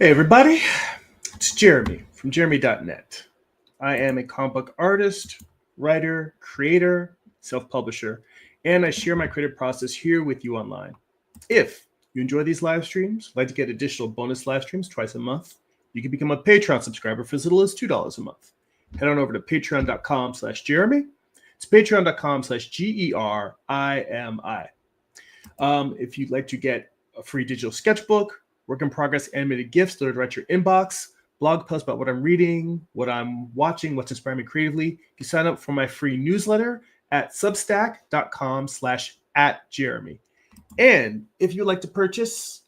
Hey everybody, it's Jeremy from jeremy.net. I am a comic book artist, writer, creator, self-publisher, and I share my creative process here with you online. If you enjoy these live streams, like to get additional bonus live streams twice a month, you can become a Patreon subscriber for as little as $2 a month. Head on over to patreon.com/Jeremy. It's patreon.com/GERIMI. If you'd like to get a free digital sketchbook, work in progress animated GIFs delivered right to your inbox, blog posts about what I'm reading, what I'm watching, what's inspiring me creatively, you can sign up for my free newsletter at substack.com/@Jeremy. And if you'd like to purchase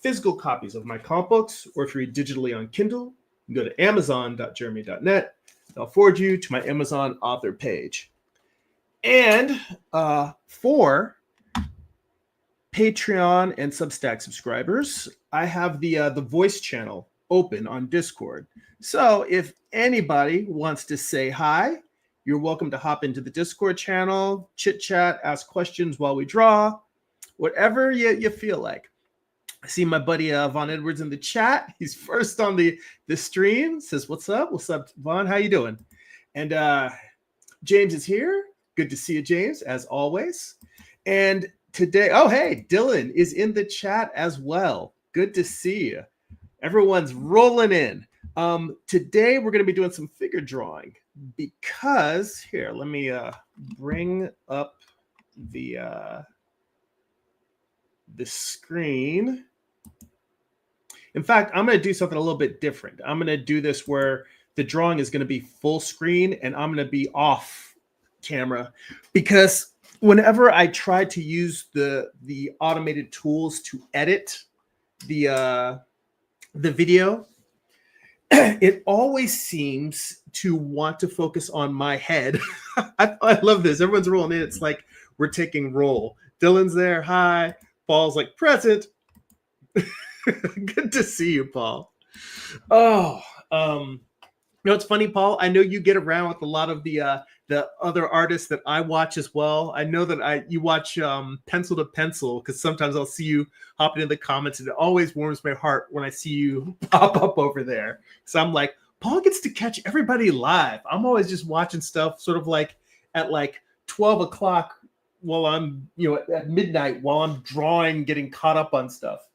physical copies of my comic books, or if you read digitally on Kindle, you can go to amazon.jeremy.net. I'll forward you to my Amazon author page. And for Patreon and Substack subscribers, I have the voice channel open on Discord. So if anybody wants to say hi, you're welcome to hop into the Discord channel, chit chat, ask questions while we draw, whatever you feel like. I see my buddy Vaughn Edwards in the chat. He's first on the stream. Says, "What's up? What's up, Vaughn? How you doing?" And James is here. Good to see you, James, as always. And today, oh, hey, Dylan is in the chat as well. Good to see you. Everyone's rolling in. Today, we're going to be doing some figure drawing because, here, let me bring up the screen. In fact, I'm going to do something a little bit different. I'm going to do this where the drawing is going to be full screen and I'm going to be off camera because whenever I try to use the automated tools to edit the video, it always seems to want to focus on my head. I love this. Everyone's rolling in. It's like we're taking roll. Dylan's there. Hi. Paul's like, present. Good to see you, Paul. Oh, you know, it's funny, Paul. I know you get around with a lot of the other artists that I watch as well. I know that you watch Pencil to Pencil because sometimes I'll see you hopping in the comments, and it always warms my heart when I see you pop up over there. So I'm like, Paul gets to catch everybody live. I'm always just watching stuff sort of like at like 12 o'clock while I'm, at midnight while I'm drawing, getting caught up on stuff.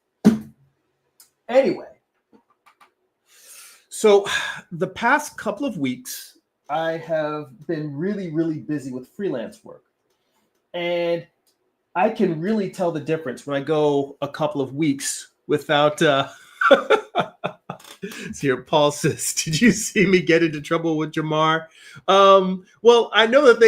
Anyway, so the past couple of weeks, I have been really, really busy with freelance work. And I can really tell the difference when I go a couple of weeks without... So here, Paul says, did you see me get into trouble with Jamar? Well, I know that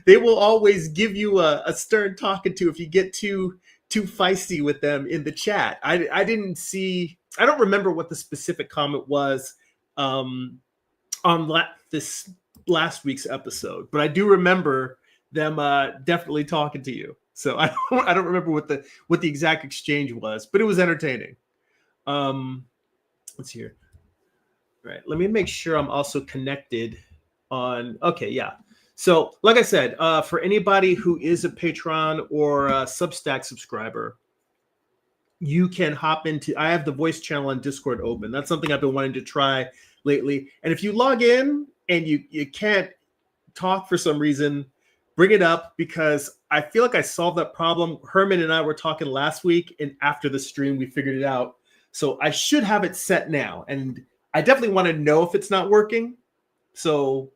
they will always give you a stern talking to if you get too feisty with them in the chat. I didn't see... I don't remember what the specific comment was on this last week's episode, but I do remember them definitely talking to you. So I don't remember what the exact exchange was, but it was entertaining. Let's see here. All right, let me make sure I'm also connected on. Okay, yeah. So like I said, for anybody who is a Patreon or a Substack subscriber, you can hop into, I have the voice channel on Discord open. That's something I've been wanting to try lately. And if you log in and you can't talk for some reason, bring it up because I feel like I solved that problem. Herman and I were talking last week, and after the stream, we figured it out. So I should have it set now. And I definitely want to know if it's not working. So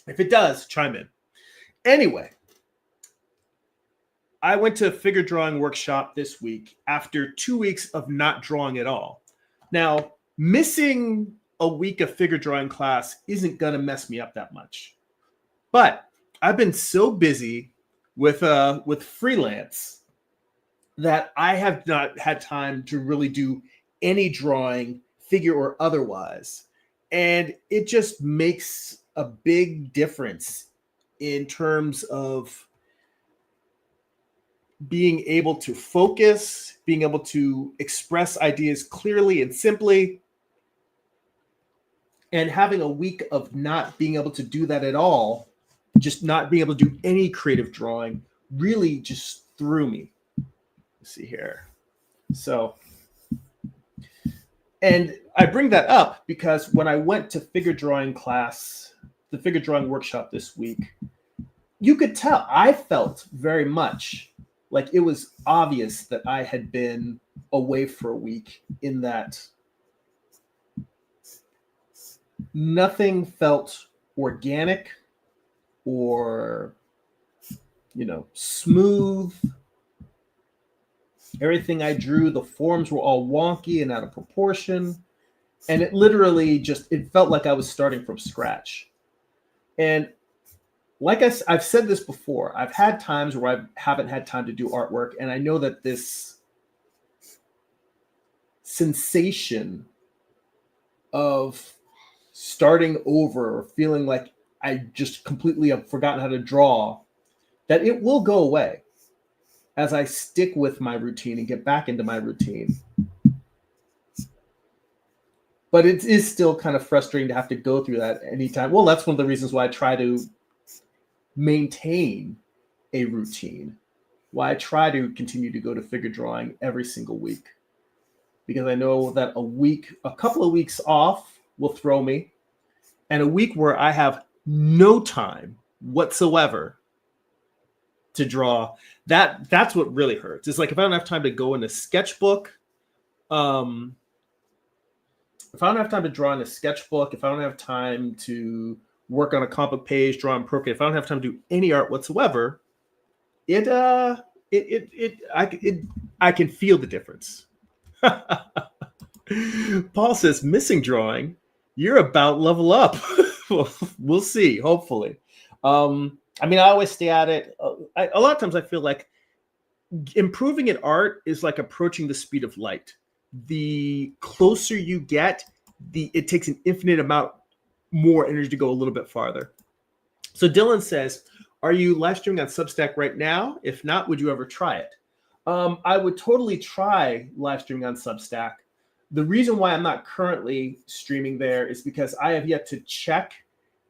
if it does, chime in. Anyway, I went to a figure drawing workshop this week after 2 weeks of not drawing at all. Now, missing a week of figure drawing class isn't going to mess me up that much. But I've been so busy with freelance that I have not had time to really do any drawing, figure or otherwise. And it just makes a big difference in terms of being able to focus, being able to express ideas clearly and simply, and having a week of not being able to do that at all, just not being able to do any creative drawing, really just threw me. Let's see here. So And I bring that up because when I went to figure drawing class, the figure drawing workshop this week, you could tell I felt very much like it was obvious that I had been away for a week, in that nothing felt organic or, smooth. Everything I drew, the forms were all wonky and out of proportion. And it literally it felt like I was starting from scratch. And like I've said this before, I've had times where I haven't had time to do artwork. And I know that this sensation of starting over, feeling like I just completely have forgotten how to draw, that it will go away as I stick with my routine and get back into my routine. But it is still kind of frustrating to have to go through that anytime. Well, that's one of the reasons why I try to maintain a routine, why I try to continue to go to figure drawing every single week. Because I know that a couple of weeks off will throw me, and a week where I have no time whatsoever to draw, that's what really hurts. It's like if I don't have time to go in a sketchbook, if I don't have time to draw in a sketchbook, if I don't have time to work on a comic page, draw in Procreate, if I don't have time to do any art whatsoever, I can feel the difference. Paul says, missing drawing, you're about level up. We'll see, hopefully. I always stay at it. A lot of times I feel like improving in art is like approaching the speed of light. The closer you get, it takes an infinite amount more energy to go a little bit farther. So Dylan says, are you live streaming on Substack right now? If not, would you ever try it? I would totally try live streaming on Substack. The reason why I'm not currently streaming there is because I have yet to check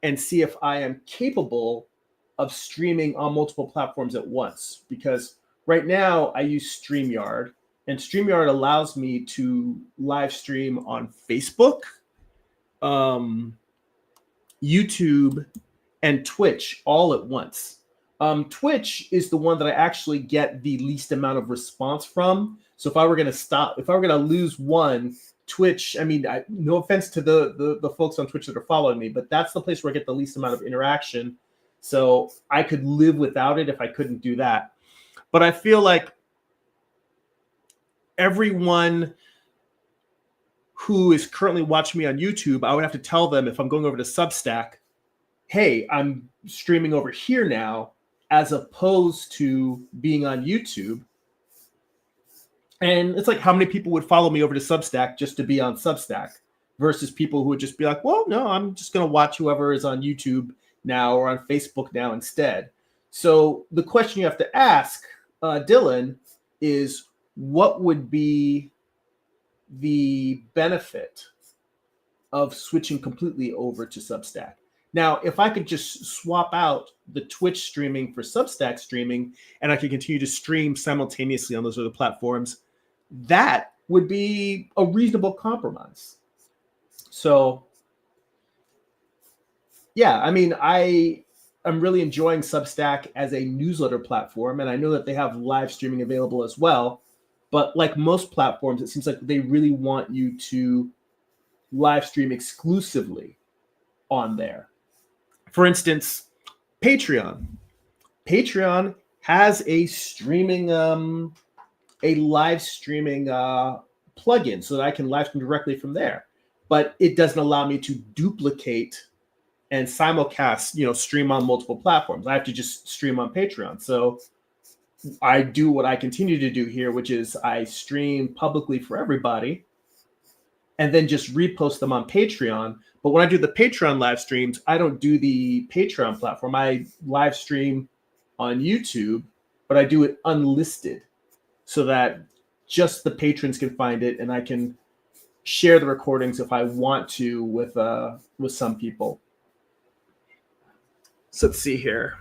and see if I am capable of streaming on multiple platforms at once. Because right now I use StreamYard, and StreamYard allows me to live stream on Facebook, YouTube, and Twitch all at once. Twitch is the one that I actually get the least amount of response from. So if I were going to lose one, Twitch, no offense to the folks on Twitch that are following me, but that's the place where I get the least amount of interaction. So I could live without it if I couldn't do that. But I feel like everyone who is currently watching me on YouTube, I would have to tell them if I'm going over to Substack, hey, I'm streaming over here now, as opposed to being on YouTube. And it's like, how many people would follow me over to Substack just to be on Substack versus people who would just be like, well, no, I'm just going to watch whoever is on YouTube now or on Facebook now instead. So the question you have to ask, Dylan, is what would be the benefit of switching completely over to Substack? Now, if I could just swap out the Twitch streaming for Substack streaming, and I could continue to stream simultaneously on those other platforms, that would be a reasonable compromise. So, yeah, I'm really enjoying Substack as a newsletter platform, and I know that they have live streaming available as well. But like most platforms, it seems like they really want you to live stream exclusively on there. For instance, Patreon. Patreon has a live streaming plugin so that I can live stream directly from there. But it doesn't allow me to duplicate and simulcast, stream on multiple platforms. I have to just stream on Patreon. So I do what I continue to do here, which is I stream publicly for everybody and then just repost them on Patreon. But when I do the Patreon live streams, I don't do the Patreon platform. I live stream on YouTube, but I do it unlisted so that just the patrons can find it, and I can share the recordings if I want to with some people. So let's see here.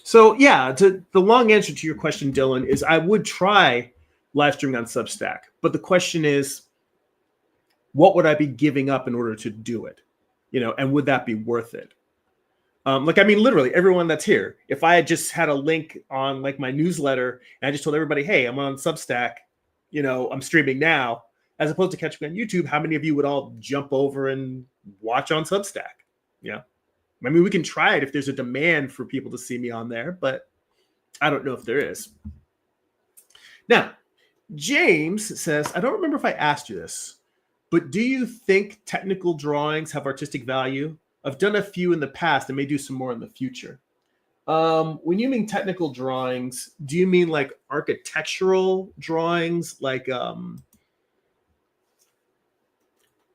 So yeah, the long answer to your question, Dylan, is I would try live streaming on Substack. But the question is, what would I be giving up in order to do it? And would that be worth it? Literally everyone that's here, if I had just had a link on like my newsletter and I just told everybody, hey, I'm on Substack, I'm streaming now, as opposed to catching on YouTube, how many of you would all jump over and watch on Substack? We can try it if there's a demand for people to see me on there, but I don't know if there is. Now, James says, I don't remember if I asked you this, but do you think technical drawings have artistic value? I've done a few in the past and may do some more in the future. When you mean technical drawings, do you mean like architectural drawings, like a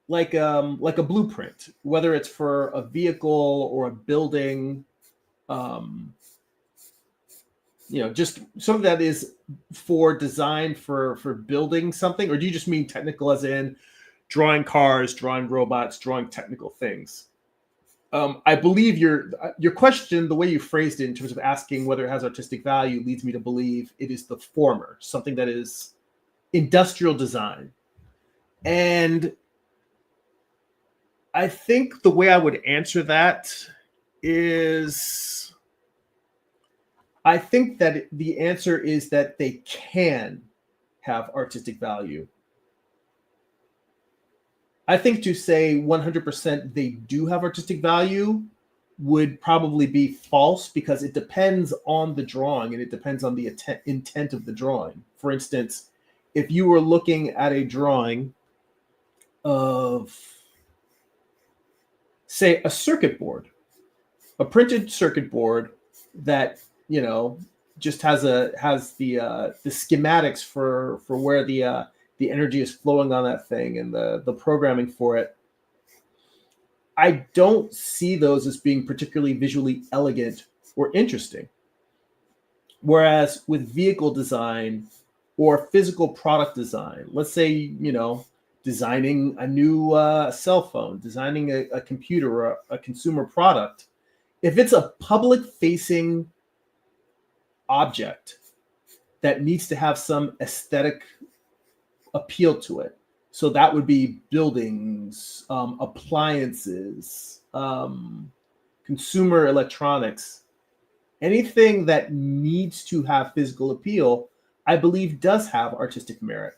blueprint, whether it's for a vehicle or a building, just something that is for design for building something? Or do you just mean technical as in drawing cars, drawing robots, drawing technical things? I believe your question, the way you phrased it in terms of asking whether it has artistic value, leads me to believe it is the former, something that is industrial design. And I think the way I would answer that is, I think that the answer is that they can have artistic value. I think to say 100% they do have artistic value would probably be false, because it depends on the drawing and it depends on the intent of the drawing. For instance, if you were looking at a drawing of, say, a circuit board, a printed circuit board that just has the schematics for where the energy is flowing on that thing and the programming for it, I don't see those as being particularly visually elegant or interesting. Whereas with vehicle design or physical product design, let's say, designing a new cell phone, designing a computer or a consumer product, if it's a public-facing object that needs to have some aesthetic appeal to it, so that would be buildings, appliances, consumer electronics, anything that needs to have physical appeal, I believe does have artistic merit,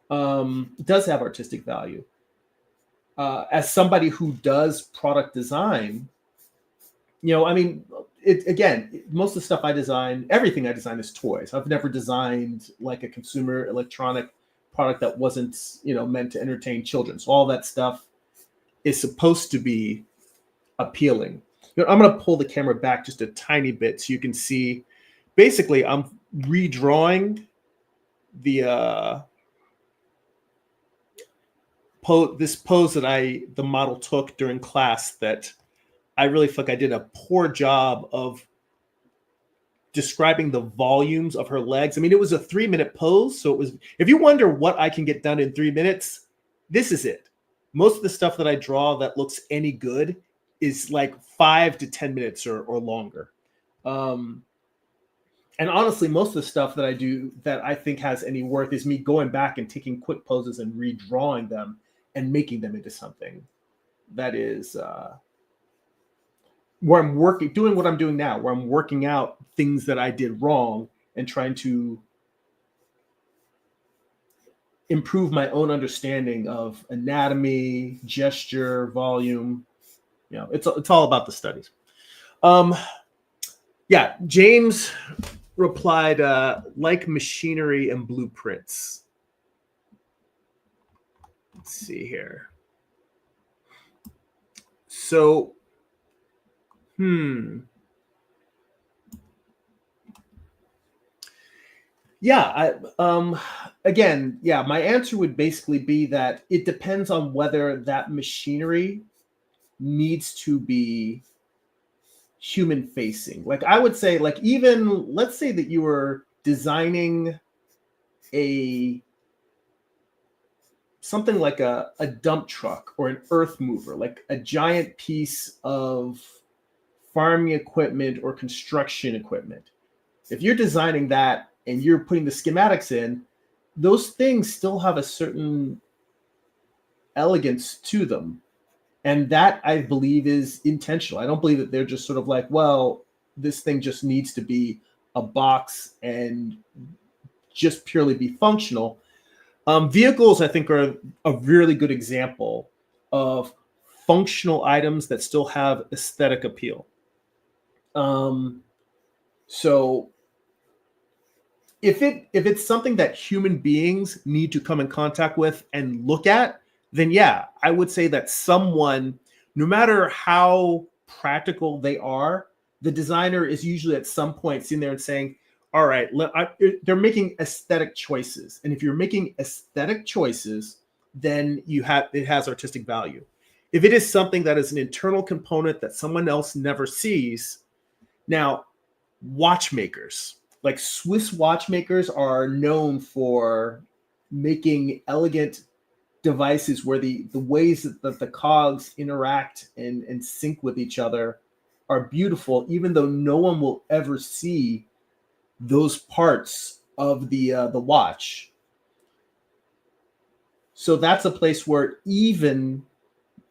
does have artistic value. As somebody who does product design, again, most of the stuff I design, everything I design is toys. I've never designed like a consumer electronic product that wasn't, meant to entertain children. So all that stuff is supposed to be appealing. I'm going to pull the camera back just a tiny bit so you can see. Basically, I'm redrawing the this pose that the model took during class that I really feel like I did a poor job of describing the volumes of her legs. It was a 3-minute pose. So it was, if you wonder what I can get done in 3 minutes, this is it. Most of the stuff that I draw that looks any good is like 5 to 10 minutes or longer. And honestly, most of the stuff that I do that I think has any worth is me going back and taking quick poses and redrawing them and making them into something that is where I'm doing what I'm doing now, where I'm working out things that I did wrong and trying to improve my own understanding of anatomy, gesture, volume. It's all about the studies. James replied, like machinery and blueprints. Let's see here. So, my answer would basically be that it depends on whether that machinery needs to be human facing. Like I would say, like, even let's say that you were designing something like a dump truck or an earth mover, like a giant piece of farming equipment or construction equipment. If you're designing that and you're putting the schematics in, those things still have a certain elegance to them. And that, I believe, is intentional. I don't believe that they're just sort of like, well, this thing just needs to be a box and just purely be functional. Vehicles, I think, are a really good example of functional items that still have aesthetic appeal. So if it's something that human beings need to come in contact with and look at, then yeah, I would say that someone, no matter how practical they are, the designer is usually at some point sitting there and saying, all right, they're making aesthetic choices. And if you're making aesthetic choices, then it has artistic value. If it is something that is an internal component that someone else never sees, now watchmakers, like Swiss watchmakers, are known for making elegant devices where the ways that the cogs interact and sync with each other are beautiful, even though no one will ever see those parts of the watch. So that's a place where, even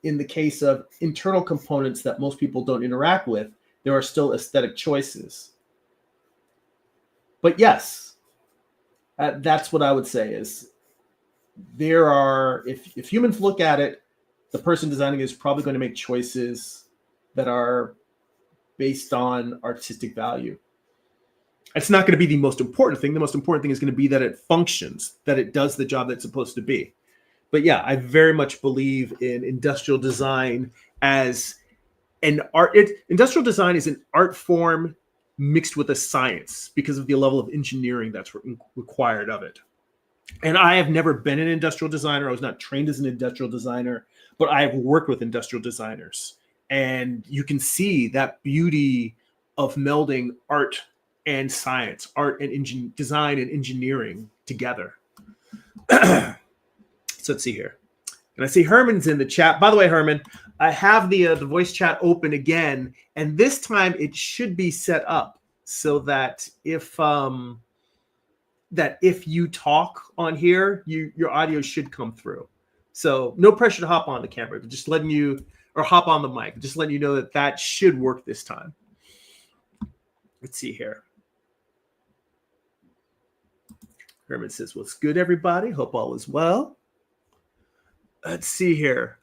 in the case of internal components that most people don't interact with, there are still aesthetic choices. But yes, that's what I would say is there are, if humans look at it, the person designing is probably going to make choices that are based on artistic value. It's not going to be the most important thing. The most important thing is going to be that it functions, that it does the job that's supposed to be. But yeah, I very much believe in industrial design as an art. Industrial design is an art form mixed with a science because of the level of engineering that's required of it. And I have never been an industrial designer. I was not trained as an industrial designer, but I have worked with industrial designers. And you can see that beauty of melding art and science, art and design and engineering together. So let's see here. And I see Herman's in the chat. By the way, Herman, I have the voice chat open again, and this time it should be set up so that if you talk on here, your audio should come through. So no pressure to hop on the camera, but just letting you, or hop on the mic, just letting you know that should work this time. Let's see here. Herman says, "What's good, everybody? Hope all is well." Let's see here.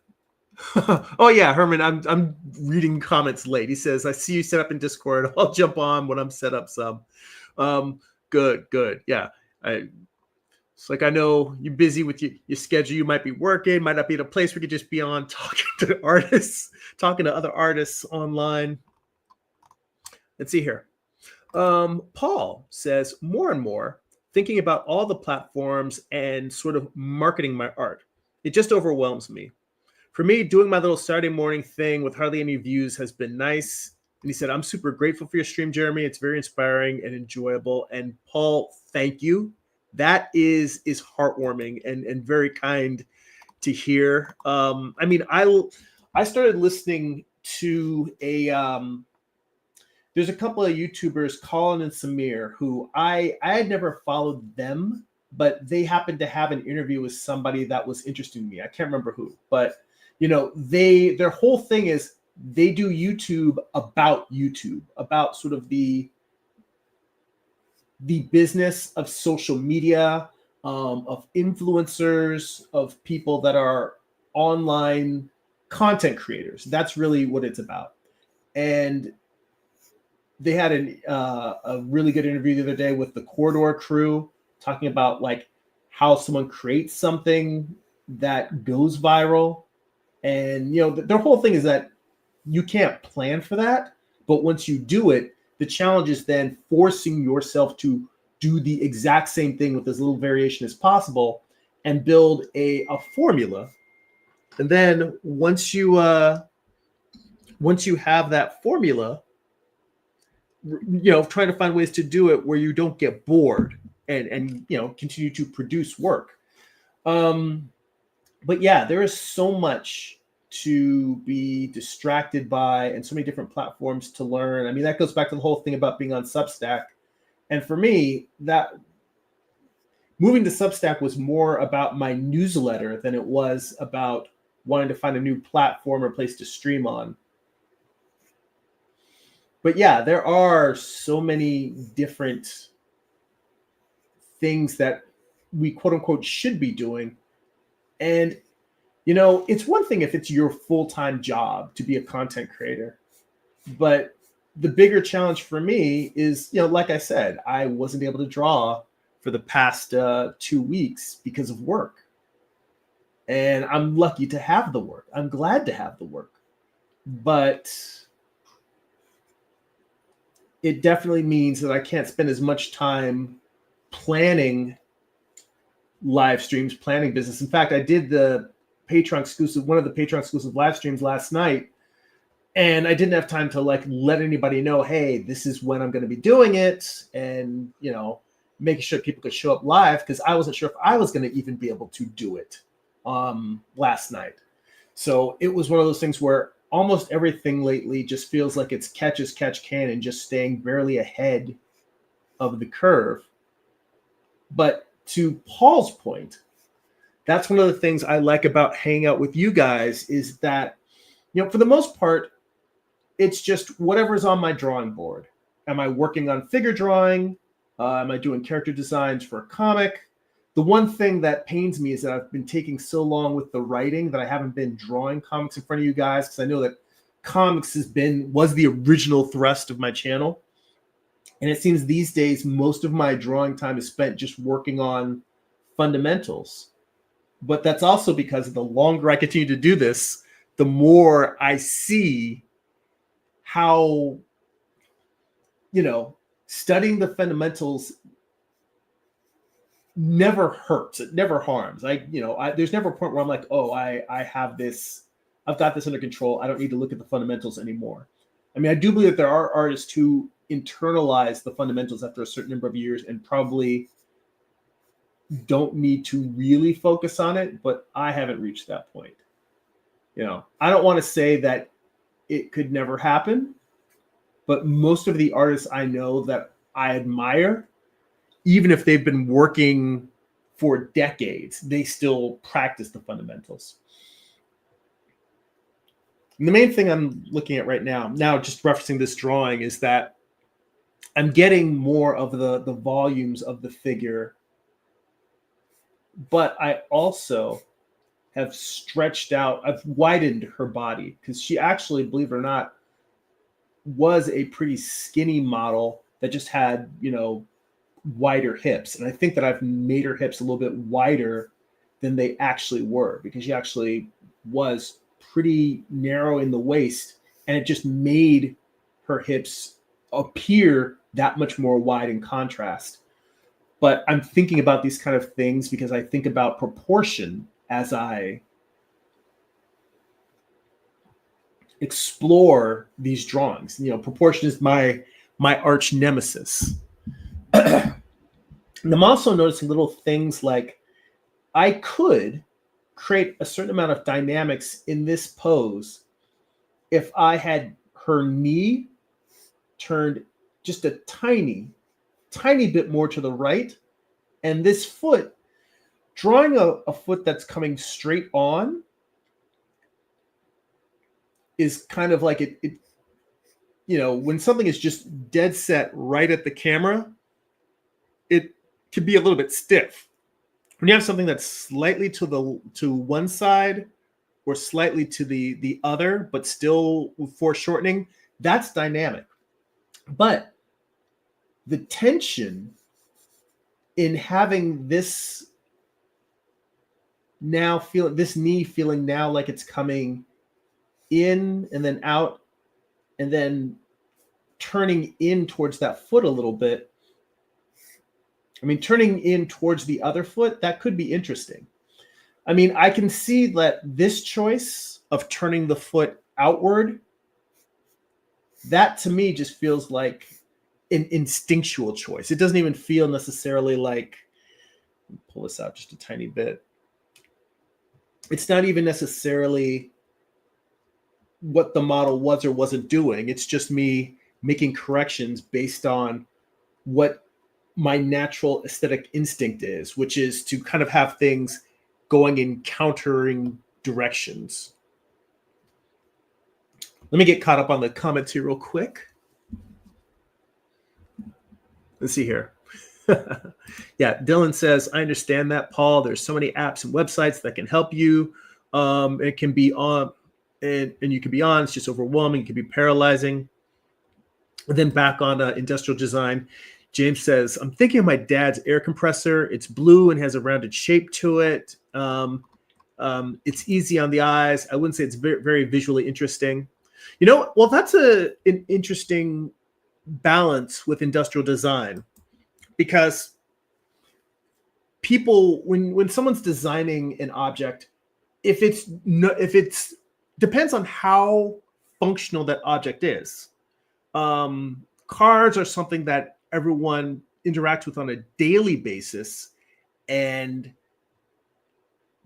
Oh yeah, Herman, I'm reading comments late. He says, "I see you set up in Discord. I'll jump on when I'm set up some." Good. Yeah. It's like, I know you're busy with your schedule. You might be working, might not be at a place where you could just be on talking to artists, talking to other artists online. Let's see here. Paul says, more and more thinking about all the platforms and sort of marketing my art. It just overwhelms me. For me, doing my little Saturday morning thing with hardly any views has been nice. And he said, I'm super grateful for your stream, Jeremy. It's very inspiring and enjoyable. And Paul, thank you. That is heartwarming and very kind to hear. I mean, I started listening to there's a couple of YouTubers, Colin and Samir, who I had never followed them, but they happened to have an interview with somebody that was interesting to me. I can't remember who, but you know, their whole thing is they do YouTube, about sort of the business of social media, of influencers, of people that are online content creators. That's really what it's about. And they had a really good interview the other day with the Corridor crew, talking about like how someone creates something that goes viral. And, you know, their whole thing is that you can't plan for that. But once you do it, the challenge is then forcing yourself to do the exact same thing with as little variation as possible and build a formula. And then once you have that formula, you know, trying to find ways to do it where you don't get bored and you know, continue to produce work. But yeah, there is so much to be distracted by and so many different platforms to learn. I mean, that goes back to the whole thing about being on Substack. And for me, moving to Substack was more about my newsletter than it was about wanting to find a new platform or place to stream on. But yeah, there are so many different things that we quote unquote should be doing. And, you know, it's one thing if it's your full-time job to be a content creator, but the bigger challenge for me is, you know, like I said, I wasn't able to draw for the past 2 weeks because of work. And I'm lucky to have the work. I'm glad to have the work. But it definitely means that I can't spend as much time planning live streams, planning business. In fact, I did the Patreon exclusive, one of the Patreon exclusive live streams last night, and I didn't have time to like let anybody know, hey, this is when I'm going to be doing it, and you know, making sure people could show up live because I wasn't sure if I was going to even be able to do it last night. So it was one of those things where almost everything lately just feels like it's catch as catch can and just staying barely ahead of the curve. But to Paul's point, that's one of the things I like about hanging out with you guys is that, you know, for the most part, it's just whatever's on my drawing board. Am I working on figure drawing? Am I doing character designs for a comic? The one thing that pains me is that I've been taking so long with the writing that I haven't been drawing comics in front of you guys, because I know that comics was the original thrust of my channel. And it seems these days, most of my drawing time is spent just working on fundamentals. But that's also because the longer I continue to do this, the more I see how, you know, studying the fundamentals never hurts. It never harms. There's never a point where I'm like, oh, I have this, I've got this under control. I don't need to look at the fundamentals anymore. I mean, I do believe that there are artists who internalize the fundamentals after a certain number of years and probably don't need to really focus on it, but I haven't reached that point. You know, I don't want to say that it could never happen, but most of the artists I know that I admire, even if they've been working for decades, they still practice the fundamentals. And the main thing I'm looking at right now just referencing this drawing, is that I'm getting more of the volumes of the figure, but I also have stretched out, I've widened her body, because she actually, believe it or not, was a pretty skinny model that just had, you know, wider hips. And I think that I've made her hips a little bit wider than they actually were, because she actually was pretty narrow in the waist, and it just made her hips appear that much more wide in contrast. But I'm thinking about these kind of things because I think about proportion as I explore these drawings. You know, proportion is my arch nemesis. And I'm also noticing little things like I could create a certain amount of dynamics in this pose if I had her knee turned just a tiny bit more to the right, and this foot, drawing a foot that's coming straight on is kind of like it, you know, when something is just dead set right at the camera, it can be a little bit stiff. When you have something that's slightly to one side or slightly to the other, but still foreshortening, that's dynamic. But the tension in having this now this knee feeling now like it's coming in and then out and then turning in towards that foot a little bit. I mean, turning in towards the other foot, that could be interesting. I mean, I can see that this choice of turning the foot outward, that to me just feels like an instinctual choice. It doesn't even feel necessarily like, pull this out just a tiny bit. It's not even necessarily what the model was or wasn't doing. It's just me making corrections based on what my natural aesthetic instinct is, which is to kind of have things going in countering directions. Let me get caught up on the comments here real quick. Let's see here. Yeah, Dylan says, I understand that, Paul. There's so many apps and websites that can help you. It can be on, and you can be on. It's just overwhelming. It can be paralyzing. And then back on industrial design, James says, I'm thinking of my dad's air compressor. It's blue and has a rounded shape to it. It's easy on the eyes. I wouldn't say it's very, very visually interesting. Well, that's an interesting balance with industrial design, because people, when someone's designing an object, if it's depends on how functional that object is. Cars are something that everyone interacts with on a daily basis, and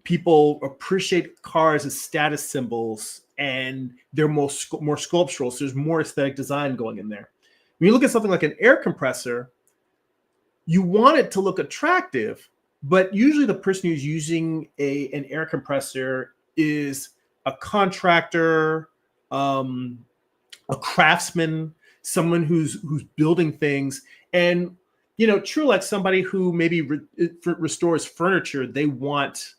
people appreciate cars as status symbols, and they're more sculptural. So there's more aesthetic design going in there. When you look at something like an air compressor, you want it to look attractive, but usually the person who's using an air compressor is a contractor, a craftsman, someone who's building things. And true, like somebody who maybe restores furniture, they want,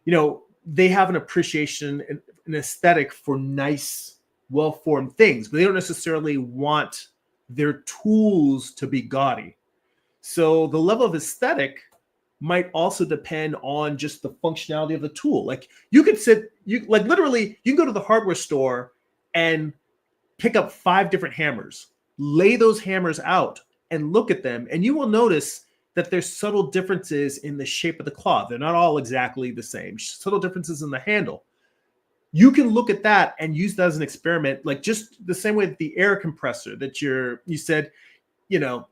they have an appreciation and an aesthetic for nice, well-formed things, but they don't necessarily want their tools to be gaudy. So the level of aesthetic might also depend on just the functionality of the tool. Like you can literally, you can go to the hardware store and pick up 5 different hammers, lay those hammers out and look at them, and you will notice that there's subtle differences in the shape of the claw. They're not all exactly the same. Subtle differences in the handle. You can look at that and use that as an experiment, like just the same way that the air compressor that you said, your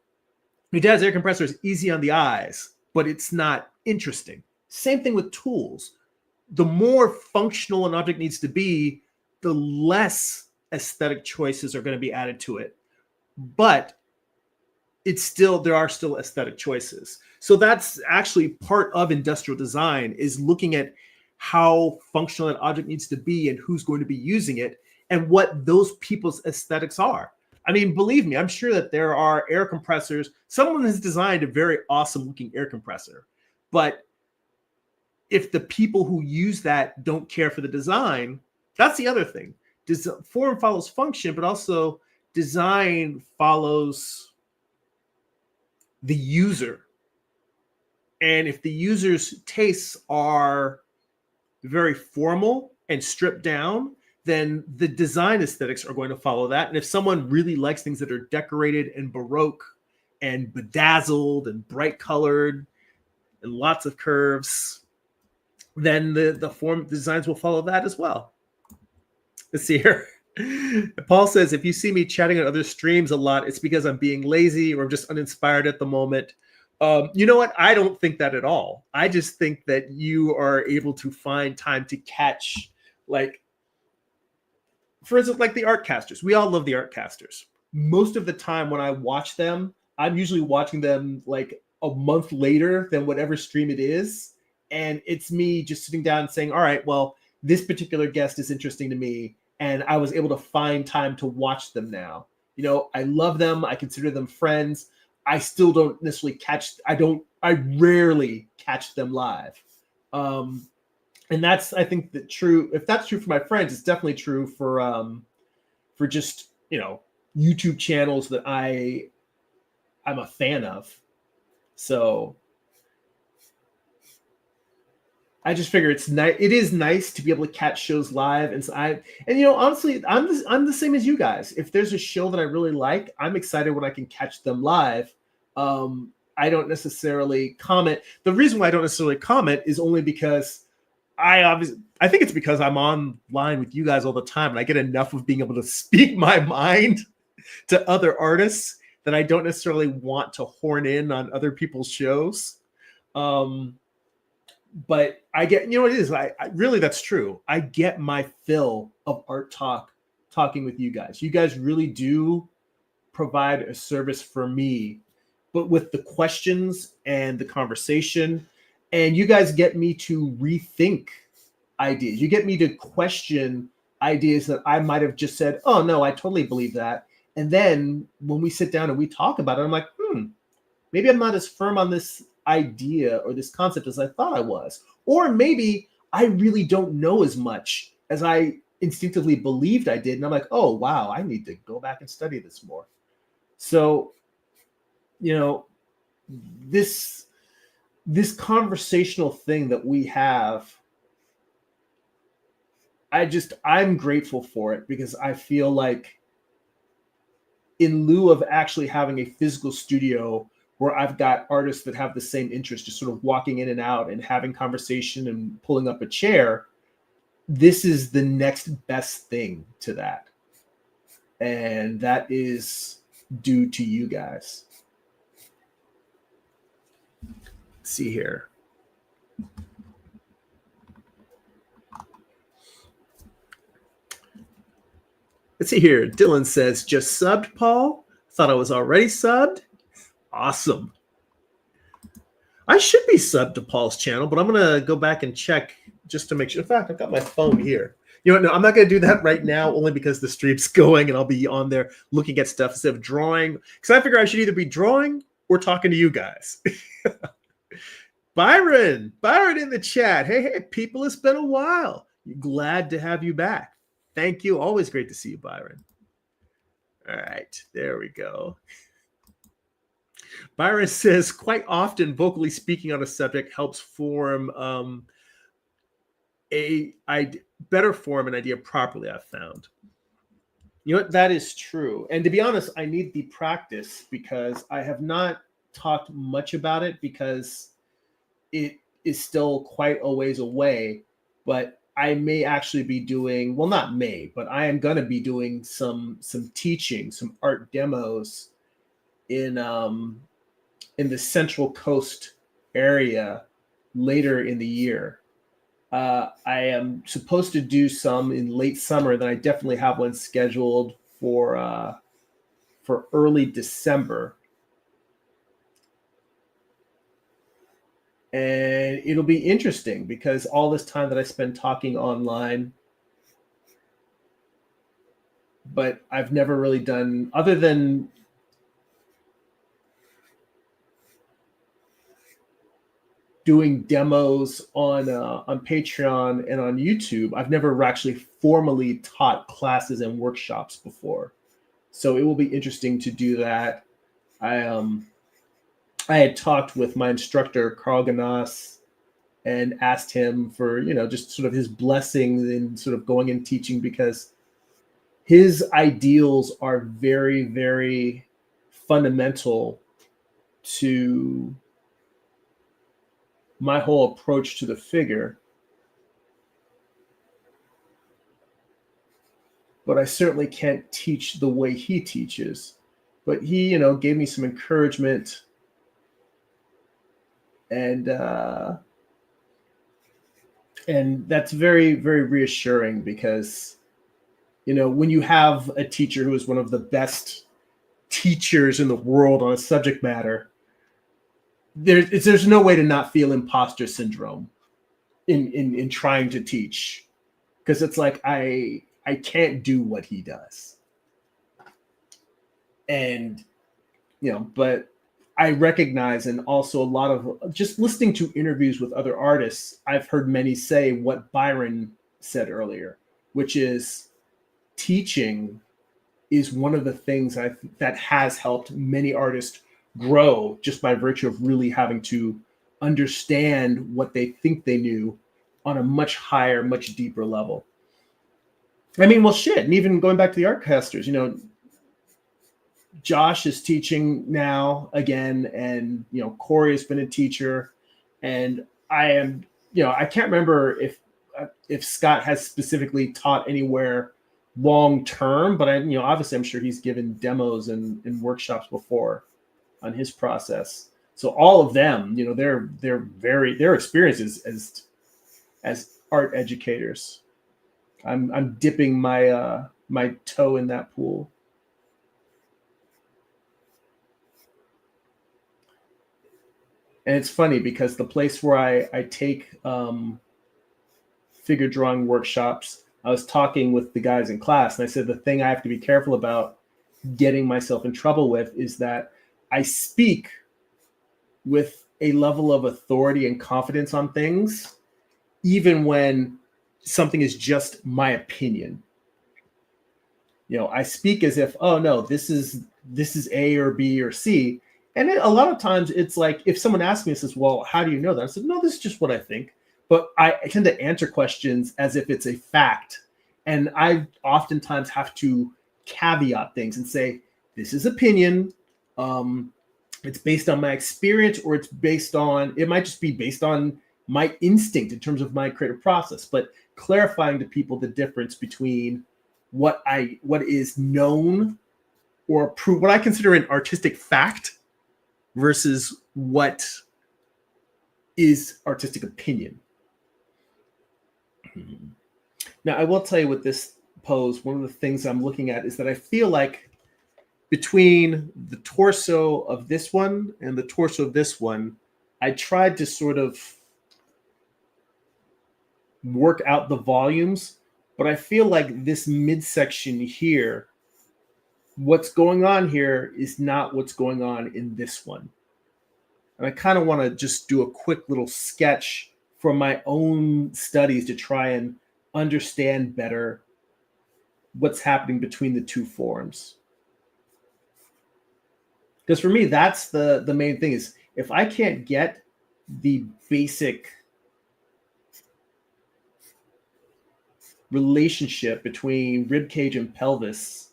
dad's air compressor is easy on the eyes, but it's not interesting. Same thing with tools. The more functional an object needs to be, the less aesthetic choices are going to be added to it. But there are still aesthetic choices. So that's actually part of industrial design, is looking at how functional an object needs to be and who's going to be using it and what those people's aesthetics are. I mean, believe me, I'm sure that there are air compressors. Someone has designed a very awesome looking air compressor, but if the people who use that don't care for the design, that's the other thing. Form follows function, but also design follows the user. And if the user's tastes are very formal and stripped down, then the design aesthetics are going to follow that. And if someone really likes things that are decorated and Baroque and bedazzled and bright colored and lots of curves, then the form designs will follow that as well. Let's see here. Paul says, if you see me chatting on other streams a lot, it's because I'm being lazy or I'm just uninspired at the moment. You know what? I don't think that at all. I just think that you are able to find time to catch, like, for instance, like the art casters. We all love the art casters. Most of the time when I watch them, I'm usually watching them like a month later than whatever stream it is. And it's me just sitting down and saying, all right, well, this particular guest is interesting to me, and I was able to find time to watch them now. I love them. I consider them friends. I still don't necessarily I rarely catch them live. And that's, I think, that true. If that's true for my friends, it's definitely true for just, YouTube channels that I'm a fan of. So I just figure it's nice. It is nice to be able to catch shows live, and honestly, I'm the same as you guys. If there's a show that I really like, I'm excited when I can catch them live. I don't necessarily comment. The reason why I don't necessarily comment is only because I think it's because I'm online with you guys all the time, and I get enough of being able to speak my mind to other artists that I don't necessarily want to horn in on other people's shows. But I get, it is. I really, that's true. I get my fill of art talking with you guys. You guys really do provide a service for me but with the questions and the conversation. And you guys get me to rethink ideas. You get me to question ideas that I might have just said, oh, no, I totally believe that. And then when we sit down and we talk about it, I'm like, maybe I'm not as firm on this idea or this concept as I thought I was. Or maybe I really don't know as much as I instinctively believed I did. And I'm like, oh, wow, I need to go back and study this more. So, this conversational thing that we have, I'm grateful for it, because I feel like in lieu of actually having a physical studio where I've got artists that have the same interest, just sort of walking in and out and having conversation and pulling up a chair, this is the next best thing to that. And that is due to you guys. Let's see here. Let's see here. Dylan says, just subbed, Paul. Thought I was already subbed. Awesome. I should be subbed to Paul's channel, but I'm going to go back and check just to make sure. In fact, I've got my phone here. No, I'm not going to do that right now, only because the stream's going and I'll be on there looking at stuff instead of drawing. Because I figure I should either be drawing or talking to you guys. Byron in the chat. Hey, people, it's been a while. Glad to have you back. Thank you. Always great to see you, Byron. All right, there we go. Byron says, quite often, vocally speaking on a subject helps form better form an idea properly, I've found. You know what? That is true. And to be honest, I need the practice, because I have not talked much about it, because it is still quite a ways away. But I may actually be doing, well, not may, but I am going to be doing some teaching, some art demos in the Central Coast area later in the year. I am supposed to do some in late summer. Then I definitely have one scheduled for early December. And it'll be interesting, because all this time that I spend talking online, but I've never really done, other than doing demos on Patreon and on YouTube, I've never actually formally taught classes and workshops before. So it will be interesting to do that. I had talked with my instructor, Carl Ganas, and asked him for, just sort of his blessings in sort of going and teaching, because his ideals are very, very fundamental to my whole approach to the figure. But I certainly can't teach the way he teaches. But he, gave me some encouragement. And that's very, very reassuring, because, when you have a teacher who is one of the best teachers in the world on a subject matter, there's no way to not feel imposter syndrome in trying to teach, because it's like I can't do what he does. And, but I recognize, and also a lot of just listening to interviews with other artists, I've heard many say what Byron said earlier, which is teaching is one of the things that has helped many artists grow, just by virtue of really having to understand what they think they knew on a much higher, much deeper level. I mean, well, shit. And even going back to the Artcasters, Josh is teaching now again, and Corey has been a teacher, and I am, I can't remember if Scott has specifically taught anywhere long term, but obviously I'm sure he's given demos and workshops before on his process. So all of them, their experiences as art educators. I'm dipping my my toe in that pool. And it's funny because the place where I take figure drawing workshops, I was talking with the guys in class, and I said the thing I have to be careful about getting myself in trouble with is that I speak with a level of authority and confidence on things, even when something is just my opinion. You know, I speak as if, oh no, this is A or B or C. And a lot of times it's like, if someone asks me, it says, well, how do you know that? I said, no, this is just what I think. But I tend to answer questions as if it's a fact. And I oftentimes have to caveat things and say, this is opinion. It's based on my experience, or it might just be based on my instinct in terms of my creative process, but clarifying to people the difference between what is known or what I consider an artistic fact versus what is artistic opinion. Now, I will tell you with this pose, one of the things I'm looking at is that I feel like between the torso of this one and the torso of this one, I tried to sort of work out the volumes, but I feel like this midsection here, what's going on here is not what's going on in this one. And I kind of want to just do a quick little sketch from my own studies to try and understand better what's happening between the two forms. Because for me, that's the main thing, is if I can't get the basic relationship between rib cage and pelvis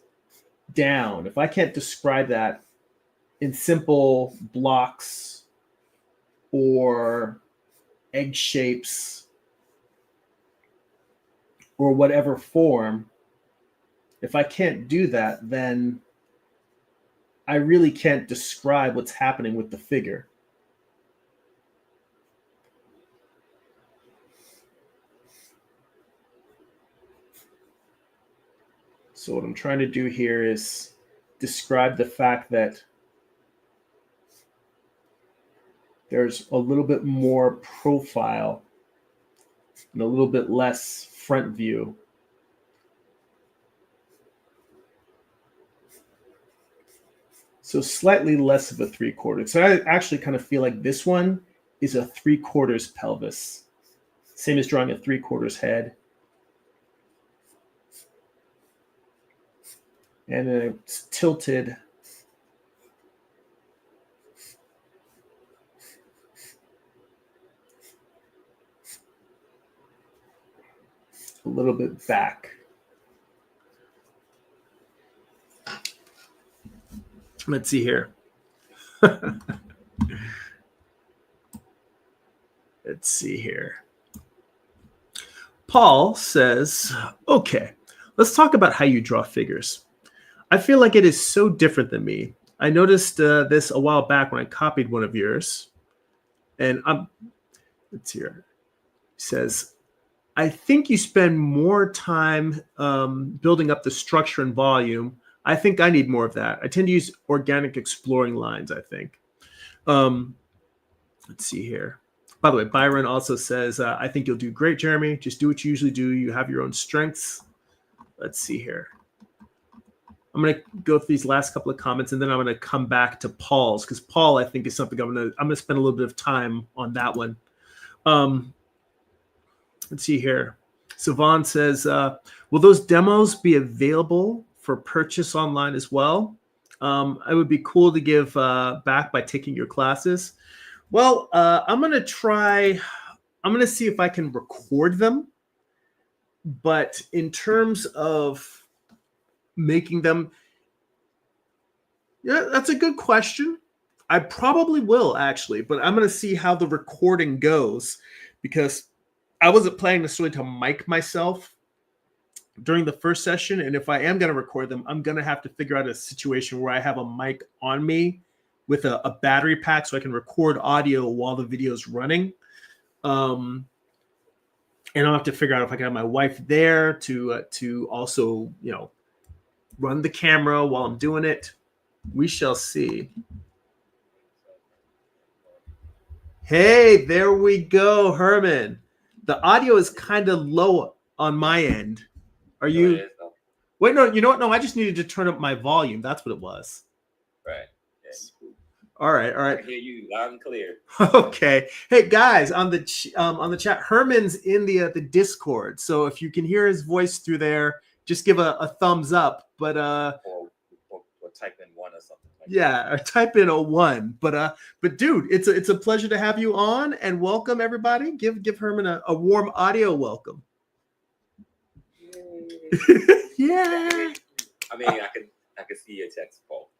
down, if I can't describe that in simple blocks or egg shapes or whatever form, if I can't do that, then I really can't describe what's happening with the figure. So what I'm trying to do here is describe the fact that there's a little bit more profile and a little bit less front view. So slightly less of a 3/4. So I actually kind of feel like this one is a 3/4 pelvis. Same as drawing a 3/4 head. And it's tilted a little bit back. Let's see here. Let's see here. Paul says, okay, let's talk about how you draw figures. I feel like it is so different than me. I noticed this a while back when I copied one of yours. And let's hear. He says, I think you spend more time building up the structure and volume. I think I need more of that. I tend to use organic exploring lines, I think. Let's see here. By the way, Byron also says, I think you'll do great, Jeremy. Just do what you usually do. You have your own strengths. Let's see here. I'm going to go through these last couple of comments, and then I'm going to come back to Paul's, because Paul, I think, is something I'm going to spend a little bit of time on that one. Let's see here. Sivan says, will those demos be available for purchase online as well? It would be cool to give back by taking your classes. Well, I'm going to see if I can record them. But in terms of making them, yeah, that's a good question. I probably will, actually, but I'm going to see how the recording goes, because I wasn't planning necessarily to mic myself during the first session. And if I am going to record them, I'm going to have to figure out a situation where I have a mic on me with a battery pack so I can record audio while the video is running. And I'll have to figure out if I can have my wife there to also, run the camera while I'm doing it. We shall see. Hey, there we go, Herman. The audio is kind of low on my end. Are No, it you? is though. Wait, no. You know what? No, I just needed to turn up my volume. That's what it was. Right. Yeah, you cool. All right, all I right. can hear you loud and clear. Okay. Hey guys, on the chat, Herman's in the Discord. So if you can hear his voice through there, just give a thumbs up. But Or type in one or something like that. yeah, or type in a one. But dude, it's a pleasure to have you on and welcome everybody. Give Herman a warm audio welcome. Yay. Yeah. I mean, I can see your text, Paul.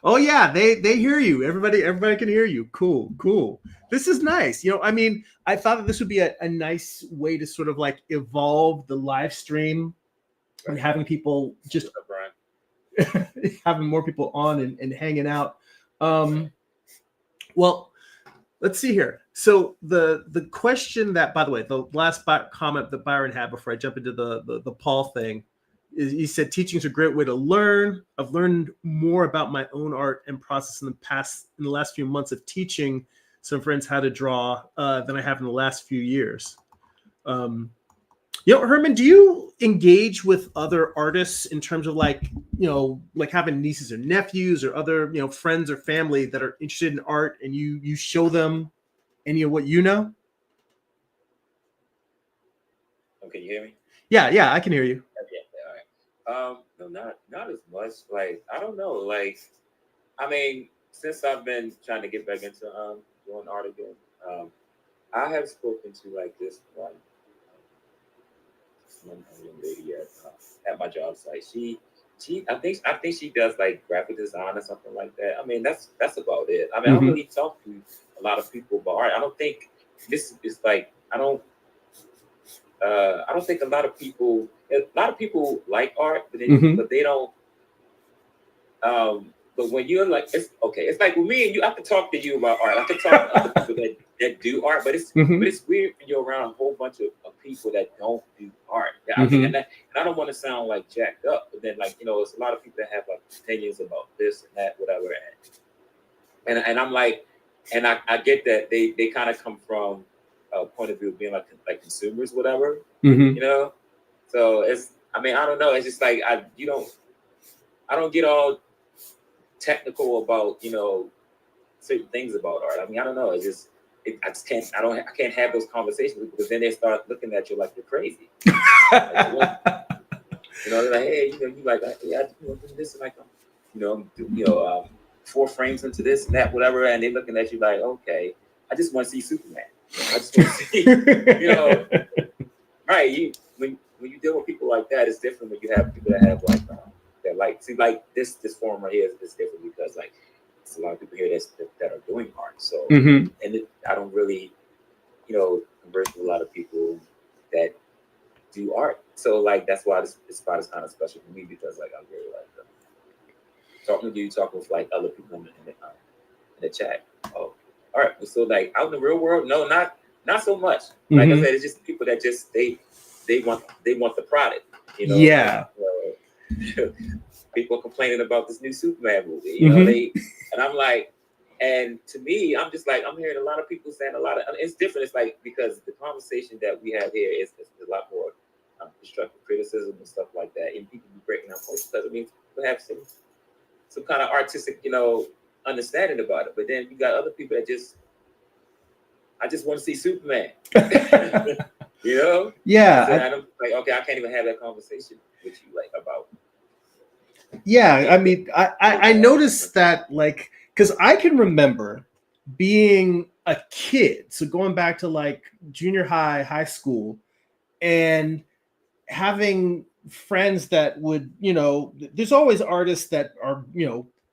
Oh yeah, they hear you. Everybody can hear you. Cool. This is nice. I mean, I thought that this would be a nice way to sort of like evolve the live stream and having people just having more people on and hanging out. Well, let's see here. So the question that, by the way, the last comment that Byron had before I jump into the Paul thing is he said teaching is a great way to learn. I've learned more about my own art and process in the last few months of teaching some friends how to draw than I have in the last few years. Herman, do you engage with other artists in terms of like having nieces or nephews or other, friends or family that are interested in art and you show them any of what you know? Oh, can you hear me? Yeah, I can hear you. Yeah, all right. No, not as much. Like, I don't know. Like, I mean, since I've been trying to get back into doing art again, I have spoken to like this one young lady at my job site. I think she does like graphic design or something like that. I mean, that's about it. I mean, I don't really talk to a lot of people about art. I don't think this is like I don't think a lot of people like art, but they don't. But when you're like, it's okay. It's like with me and you. I have to talk to you about art. I have to talk to other people that do art. But it's weird when you're around a whole bunch of people that don't do art. Yeah, I mean, and I don't want to sound like jacked up, but then like it's a lot of people that have like opinions about this and that, whatever. And I'm like, and I get that they kind of come from a point of view of being like consumers, whatever. So it's, I mean, I don't know. It's just like I don't get all technical about certain things about art. I mean, I don't know. I just can't. I can't have those conversations because then they start looking at you like you're crazy. Like, they're like, hey, you like, yeah, do this and like, 4 frames into this and that, whatever, and they're looking at you like, okay, I just want to see Superman. I just want to see, right? When you deal with people like that, it's different when you have people that have like that like see like this form right here is different because like it's a lot of people here that are doing art. So I don't really converse with a lot of people that do art. So like that's why this spot is kind of special for me because like I really like talking to you, talking with like other people in the chat. Oh, all right. So like out in the real world, no, not so much. Like I said, it's just people that just they want the product. Yeah. People complaining about this new Superman movie. And I'm like, and to me, I'm just like, I'm hearing a lot of people saying a lot of. It's different. It's like because the conversation that we have here is a lot more constructive criticism and stuff like that, and people be breaking down points because I mean, people have some kind of artistic, understanding about it. But then you got other people that I just want to see Superman. Yeah. So I'm like, okay, I can't even have that conversation with you like about. Yeah, I mean, I noticed that like because I can remember being a kid, so going back to like junior high school, and having friends that would, there's always artists that are,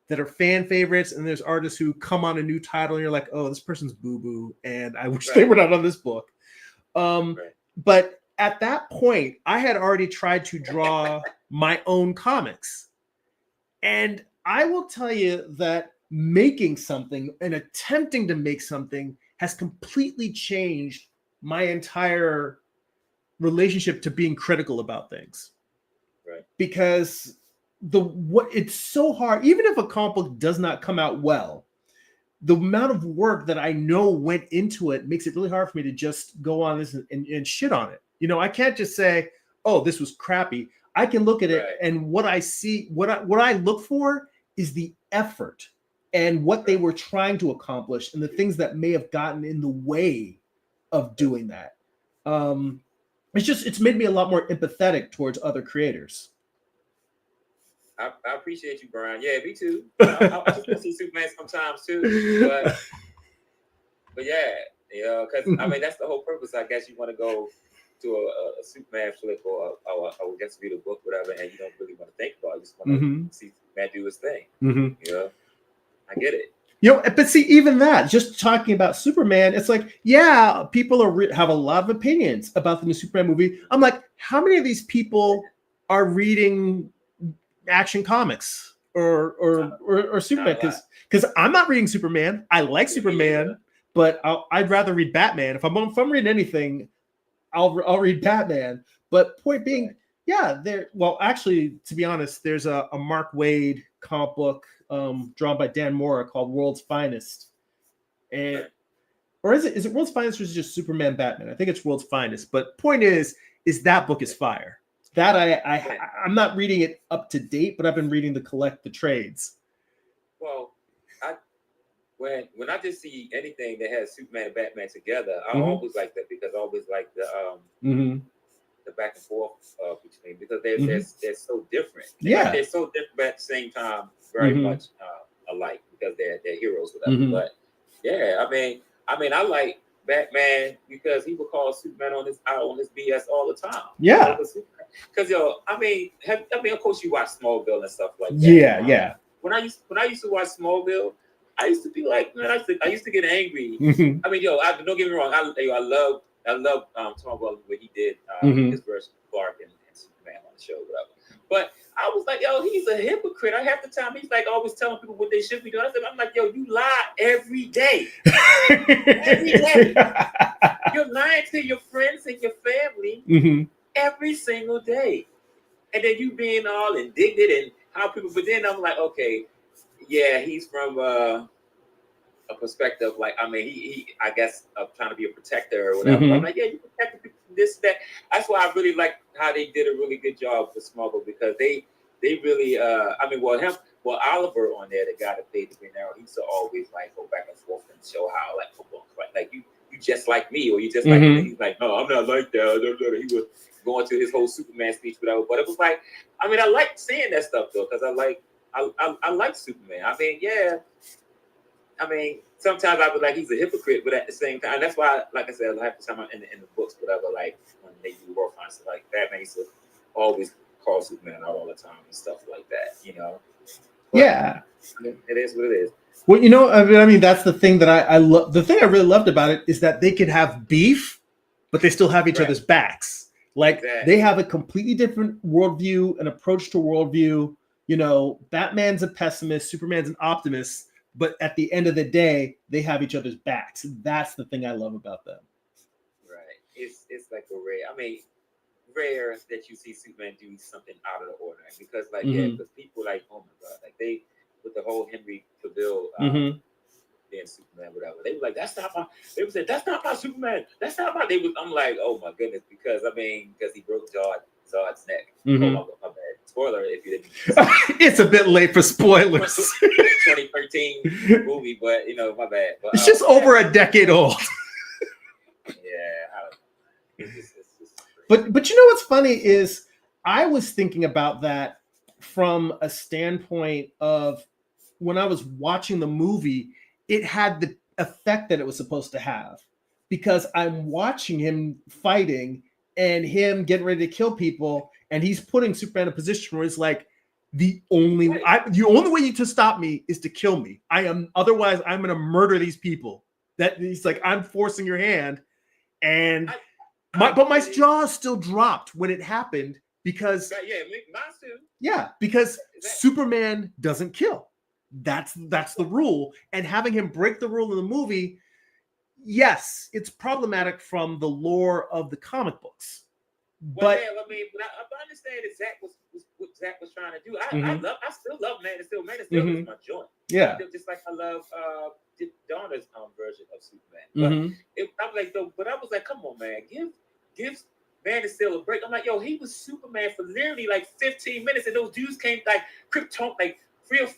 that are fan favorites, and there's artists who come on a new title and you're like, oh, this person's boo-boo, and I wish they were not on this book. But at that point, I had already tried to draw my own comics. And I will tell you that making something and attempting to make something has completely changed my entire relationship to being critical about things. Right. Because it's so hard, even if a comic book does not come out well, the amount of work that I know went into it makes it really hard for me to just go on this and shit on it. You know, I can't just say, oh, this was crappy. I can look at it, and what I see, what I look for is the effort and what they were trying to accomplish and the things that may have gotten in the way of doing that. It's made me a lot more empathetic towards other creators. I appreciate you, Brian. Yeah, me too. I just want to see Superman sometimes too, but yeah, because I mean that's the whole purpose. I guess you want to go to a Superman flick or just read a book, whatever, and you don't really want to think about it. You just want to see Superman do his thing. You know, I get it. You know, but see, even that, just talking about Superman, it's like, yeah, people have a lot of opinions about the new Superman movie. I'm like, how many of these people are reading Action Comics or Superman? Because I'm not reading Superman. I like Superman, but I'd rather read Batman. If I'm reading anything, I'll read Batman. But point being, yeah, actually, to be honest, there's a Mark Waid comic book drawn by Dan Mora called World's Finest. Or is it World's Finest or is it just Superman Batman? I think it's World's Finest. But point is that book is fire. That I'm not reading it up to date, but I've been reading the trades. Well, when I just see anything that has Superman and Batman together, I always like that because I always like the back and forth between, because they're so different. They're so different, but at the same time very much alike because they're heroes, whatever. But yeah, I mean I like Batman because he would call Superman on his BS all the time. Yeah. Because I mean, of course you watch Smallville and stuff like that. Yeah. When I used to watch Smallville, I used to be like, man, I used to get angry. I mean, don't get me wrong. I love Tom Welling when he did his version of Clark and Superman on the show, whatever. But I was like, he's a hypocrite. Half the time he's like always telling people what they should be doing. I'm like, you lie every day. Every day. You're lying to your friends and your family every single day. And then you being all indignant and how people, but then I'm like, okay, yeah, he's from a perspective, like, I mean, he I guess of trying to be a protector or whatever. I'm like, yeah, you protect people from this, that. That's why I really like how they did a really good job with Smallville, because they really Oliver on there, the guy that played the Green Arrow, he used to always like go back and forth and show how like football, like you just like me, or you just like me. He's like, no, I'm not like that. He was going to his whole Superman speech, whatever. But it was like, I mean, I like seeing that stuff though, because I like Superman. I mean, yeah. I mean, sometimes I was like, he's a hypocrite, but at the same time, that's why, like I said, half the time in the books, whatever, like when they do war finds, like Batman used to always call Superman out all the time and stuff like that, you know. But, yeah, I mean, it is what it is. Well, you know, I mean, that's the thing that I love. The thing I really loved about it is that they could have beef, but they still have each other's backs. Like they have a completely different worldview, an approach to worldview. You know, Batman's a pessimist, Superman's an optimist. But at the end of the day, they have each other's backs. That's the thing I love about them. Right. It's like a rare that you see Superman do something out of the ordinary. Because because people like, oh my God, like they with the whole Henry Cavill being Superman, whatever. They were like, that's not my Superman. That's not my. I'm like, oh my goodness, because he broke Zod's neck. Oh my bad. Spoiler if you didn't. It's a bit late for spoilers. 2013 movie, but my bad. But, it's just over a decade old. Yeah. But you know what's funny is I was thinking about that from a standpoint of when I was watching the movie, it had the effect that it was supposed to have, because I'm watching him fighting and him getting ready to kill people, and he's putting Superman in a position where it's like, the only way to stop me is to kill me. Otherwise I'm going to murder these people. That he's like, I'm forcing your hand, and my jaw still dropped when it happened because mine too. Yeah, because Superman doesn't kill. That's the rule, and having him break the rule in the movie, yes, it's problematic from the lore of the comic books. But I understand that Zach was what Zach was trying to do. I still love Man of Steel. Man of Steel is my joint. Yeah. Just like I love Donna's version of Superman. But I was like, come on, man, give Man of Steel a break. I'm like, yo, he was Superman for literally like 15 minutes, and those dudes came like Krypton,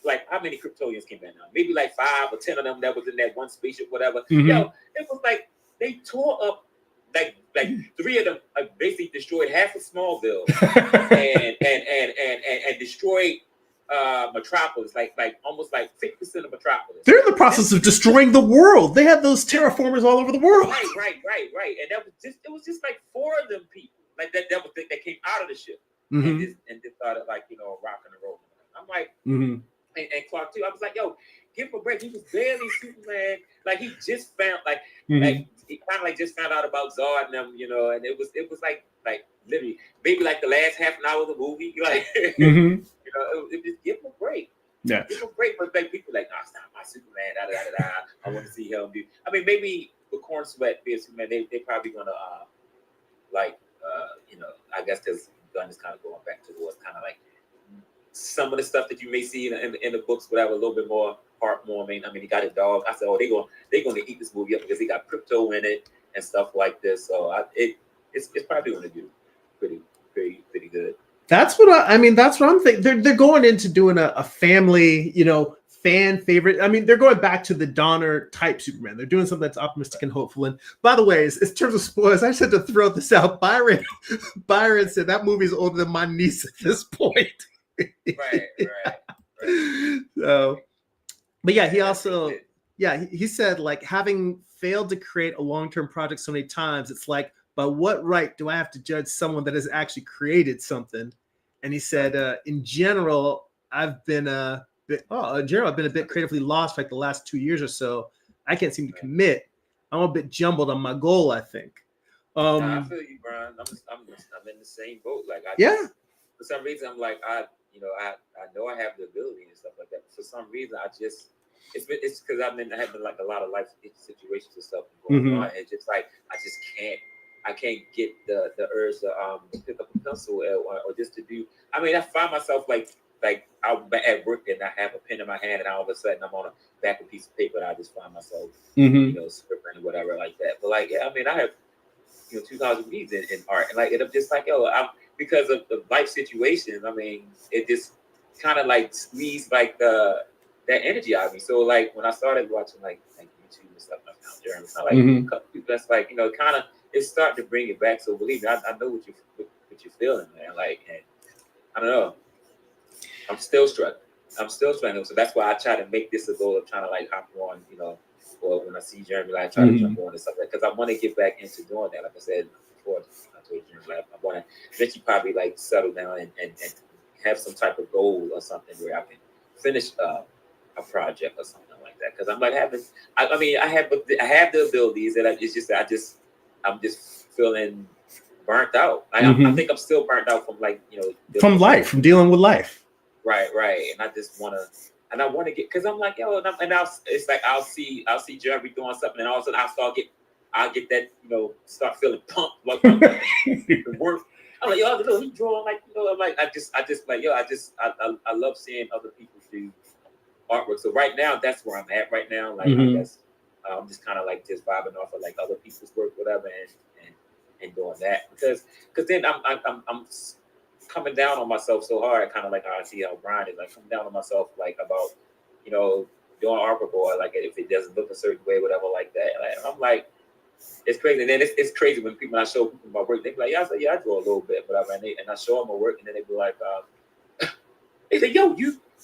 like how many Kryptonians came in now? Maybe like 5 or 10 of them that was in that one spaceship, whatever. Yo, it was like they tore up like 3 of them basically destroyed half of Smallville and destroyed Metropolis, like almost like 50% of Metropolis. They're in the process of destroying the world. They have those terraformers all over the world. Right. And it was just like 4 of them people like that came out of the ship and just started like rocking and rolling. I'm like, and Clark too. I was like, yo, give him a break. He was barely Superman. Like he just found like he kind of like just found out about Zod and them, and it was like literally maybe like the last half an hour of the movie, like it just give him a break. Yeah, give him a break. But like people like, no, it's not my Superman. I want to see him do. I mean, maybe with Corn Sweat being Superman, they probably gonna I guess because Gunn is kind of going back towards kind of like some of the stuff that you may see in the books, whatever, a little bit more heartwarming. I mean, he got a dog. I said, oh, they're going to eat this movie up because he got crypto in it and stuff like this. So it's probably going to do pretty good. That's what that's what I'm thinking. They're going into doing a family, fan favorite. I mean, they're going back to the Donner type Superman. They're doing something that's optimistic and hopeful. And by the way, in terms of spoilers, I just had to throw this out. Byron said that movie is older than my niece at this point. Right. So, but yeah, he also, he said like having failed to create a long-term project so many times, it's like, by what right do I have to judge someone that has actually created something? And he said, in general, I've been a bit creatively lost for like the last 2 years or so. I can't seem to commit. I'm a bit jumbled on my goal, I think. I feel you, Brian. I'm in the same boat. Like for some reason, I'm like I know I have the ability and stuff like that. But for some reason, it's because I've been having like a lot of life situations and stuff going on. It's just like I can't get the urge to pick up a pencil or just to do. I mean, I find myself like I'm at work and I have a pen in my hand and all of a sudden I'm on a back of a piece of paper and I just find myself scribbling or whatever like that. But like I mean, I have 2,000 reads in art and like it's just like because of the life situations, I mean, it just kind of like squeezed like that energy out of me. So like when I started watching like YouTube and stuff, I found Jeremy, it's not like a couple people that's like kind of it's starting to bring it back. So believe me, I know what you're feeling, man. Like, and I don't know, I'm still struggling. So that's why I try to make this a goal of trying to like hop on, or when I see Jeremy, like I try to jump on and stuff like that because I want to get back into doing that. Like I said before, I told Jeremy, like, I want to eventually probably like settle down and have some type of goal or something where I can finish a project or something like that. Because I'm like I have the abilities that it's just that I'm just feeling burnt out. I think I'm still burnt out from like from dealing with life. Right, and I just want to get because I'm like it's like I'll see Jeremy doing something and all of a sudden I'll get that start feeling pumped like work. I'm like he drawing like I'm like I just like I love seeing other people do artwork. So right now that's where I'm at right now. Like I guess I'm just kind of like just vibing off of like other people's work, whatever, and doing that because then I'm coming down on myself so hard, kind of like how I see how Brian is like coming down on myself like about doing artwork or like if it doesn't look a certain way, whatever, like that. And I'm like, it's crazy. And then it's crazy when I show people my work, they be like, I draw a little bit, whatever, and I show them my work, and then they be like, they say, yo,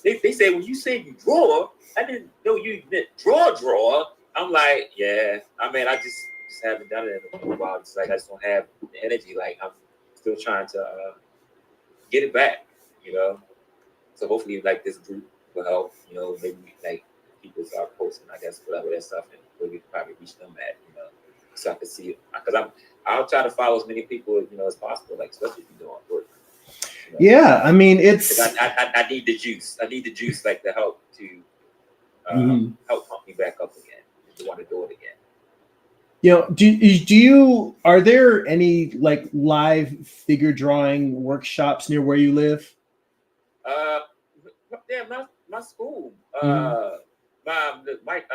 they say when you say you draw, I didn't know you meant draw. I'm like, yeah. I mean, I just haven't done it in a while. It's like I just don't have the energy. Like I'm still trying to get it back, So hopefully, like this group will help. Maybe like people start posting, I guess, whatever that stuff, and where we can probably reach them at, so I can see it. Because I'll try to follow as many people, as possible. Like especially if you're doing work. Yeah, I mean it's. I need the juice. I need the juice, like to help to help pump me back up again. To want to do it again. Are there any like live figure drawing workshops near where you live? Yeah, my school. Mm-hmm. I